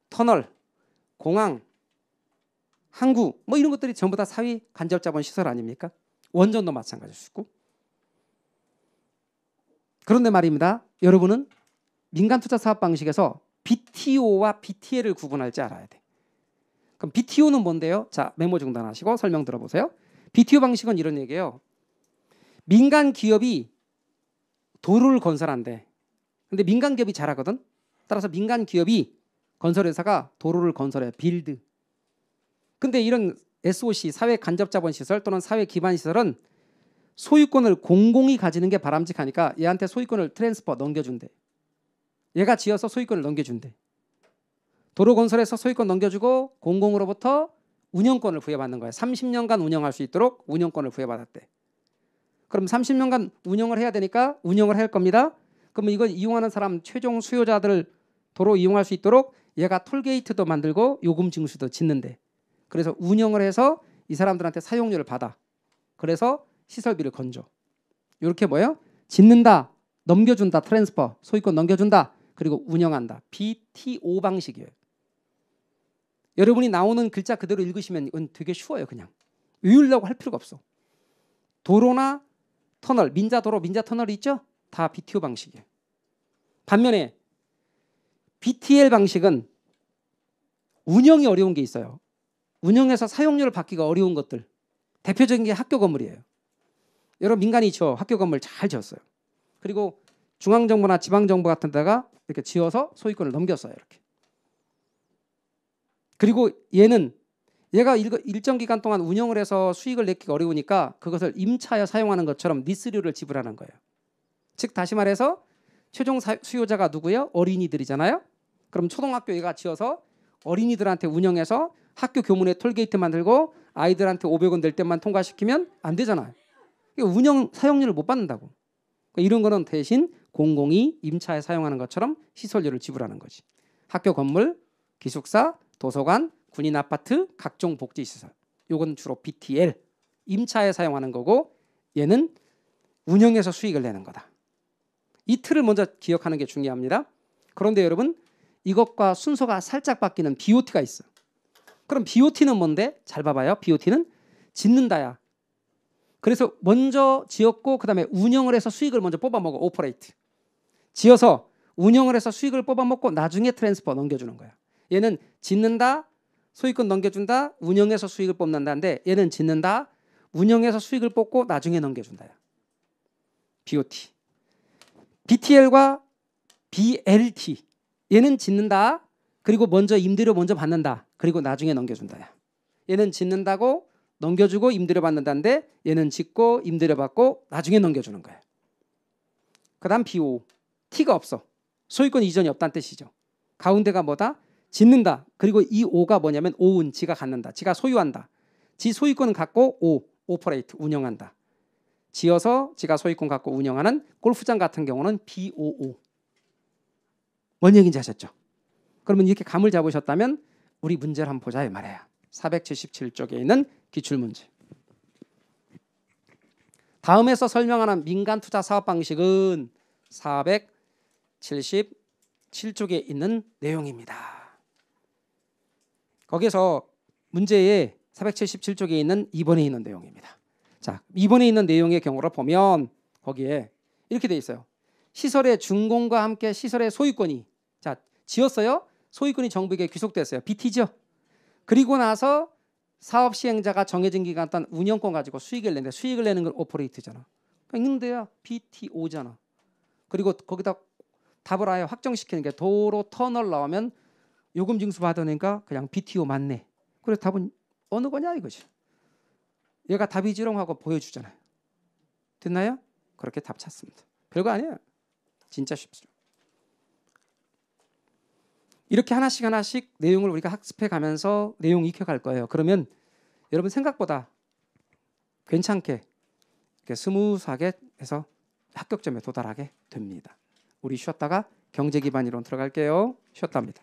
터널, 공항, 항구, 뭐 이런 것들이 전부 다 사회 간접 자본 시설 아닙니까? 원전도 마찬가지일 수 있고. 그런데 말입니다, 여러분은 민간 투자 사업 방식에서 BTO와 BTL을 구분할 줄 알아야 돼. 그럼 BTO는 뭔데요? 자, 메모 중단하시고 설명 들어보세요. BTO 방식은 이런 얘기예요. 민간 기업이 도로를 건설한대. 근데 민간 기업이 잘하거든. 따라서 민간 기업이 건설회사가 도로를 건설해, 빌드. 근데 이런 SOC, 사회 간접 자본 시설 또는 사회 기반 시설은 소유권을 공공이 가지는 게 바람직하니까 얘한테 소유권을 트랜스퍼 넘겨준대. 얘가 지어서 소유권을 넘겨준대. 도로 건설에서 소유권 넘겨주고 공공으로부터 운영권을 부여받는 거야. 30년간 운영할 수 있도록 운영권을 부여받았대. 그럼 30년간 운영을 해야 되니까 운영을 할 겁니다. 그러면 이걸 이용하는 사람, 최종 수요자들 도로 이용할 수 있도록 얘가 톨게이트도 만들고 요금 징수도 짓는데, 그래서 운영을 해서 이 사람들한테 사용료를 받아. 그래서 시설비를 건져. 이렇게 뭐예요? 짓는다, 넘겨준다, 트랜스퍼, 소유권 넘겨준다, 그리고 운영한다. BTO 방식이에요. 여러분이 나오는 글자 그대로 읽으시면 이건 되게 쉬워요. 그냥 외우려고 할 필요가 없어. 도로나 터널, 민자도로, 민자터널이 있죠? 다 BTO 방식이에요. 반면에 BTL 방식은 운영이 어려운 게 있어요. 운영해서 사용료를 받기가 어려운 것들. 대표적인 게 학교 건물이에요. 여러분 민간이 학교 건물 잘 지었어요. 그리고 중앙정부나 지방정부 같은 데가 이렇게 지어서 소유권을 넘겼어요. 이렇게. 그리고 얘가 일정 기간 동안 운영을 해서 수익을 내기가 어려우니까 그것을 임차하여 사용하는 것처럼 리스료를 지불하는 거예요. 즉 다시 말해서 최종 수요자가 누구예요? 어린이들이잖아요. 그럼 초등학교 얘가 지어서 어린이들한테 운영해서 학교 교문에 톨게이트 만들고 아이들한테 500원 낼 때만 통과시키면 안 되잖아요. 운영 사용료를 못 받는다고. 이런 거는 대신 공공이 임차에 사용하는 것처럼 시설료를 지불하는 거지. 학교 건물, 기숙사, 도서관, 군인 아파트, 각종 복지시설. 요건 주로 BTL, 임차에 사용하는 거고, 얘는 운영해서 수익을 내는 거다. 이 틀을 먼저 기억하는 게 중요합니다. 그런데 여러분, 이것과 순서가 살짝 바뀌는 BOT가 있어. 그럼 BOT는 뭔데? 잘 봐봐요. BOT는 짓는다야. 그래서 먼저 지었고 그다음에 운영을 해서 수익을 먼저 뽑아먹어. 오퍼레이트. 지어서 운영을 해서 수익을 뽑아먹고 나중에 트랜스퍼 넘겨주는 거야. 얘는 짓는다, 소유권 넘겨준다, 운영해서 수익을 뽑는다인데 얘는 짓는다, 운영해서 수익을 뽑고 나중에 넘겨준다야. BOT. BTL과 BLT. 얘는 짓는다, 그리고 먼저 임대료 먼저 받는다, 그리고 나중에 넘겨준다야. 얘는 짓는다고 넘겨주고 임대료 받는다인데 얘는 짓고 임대료 받고 나중에 넘겨주는 거야. 그 다음 BO. T가 없어. 소유권 이전이 없다는 뜻이죠. 가운데가 뭐다? 짓는다. 그리고 이 O가 뭐냐면 오운, 지가 갖는다. 지가 소유한다. 지 소유권은 갖고 오퍼레이트, 운영한다. 지어서 지가 소유권 갖고 운영하는 골프장 같은 경우는 BOO. 뭔 얘기인지 아셨죠? 그러면 이렇게 감을 잡으셨다면 우리 문제를 한번 보자 이 말이에요. 477쪽에 있는 기출문제. 다음에서 설명하는 민간투자 사업 방식은 477쪽에 있는 내용입니다. 거기서 문제에 477쪽에 있는 2번에 있는 내용입니다. 자, 2번에 있는 내용의 경우를 보면 거기에 이렇게 돼 있어요. 시설의 준공과 함께 시설의 소유권이, 자, 지었어요. 소유권이 정부에게 귀속됐어요. BT죠. 그리고 나서 사업 시행자가 정해진 기간 동안 운영권 가지고 수익을 내는데 수익을 내는 건 오퍼레이트잖아. 있는데야 BTO잖아. 그리고 거기다 답을 아예 확정시키는 게 도로 터널 나오면 요금 징수 받으니까 그냥 BTO 맞네. 그래서 답은 어느 거냐 이거지. 얘가 답이지롱 하고 보여주잖아요. 됐나요? 그렇게 답 찾습니다. 별거 아니에요. 진짜 쉽죠. 이렇게 하나씩 하나씩 내용을 우리가 학습해 가면서 내용 익혀갈 거예요. 그러면 여러분 생각보다 괜찮게 이렇게 스무스하게 해서 합격점에 도달하게 됩니다. 우리 쉬었다가 경제 기반 이론 들어갈게요. 쉬었다 합니다.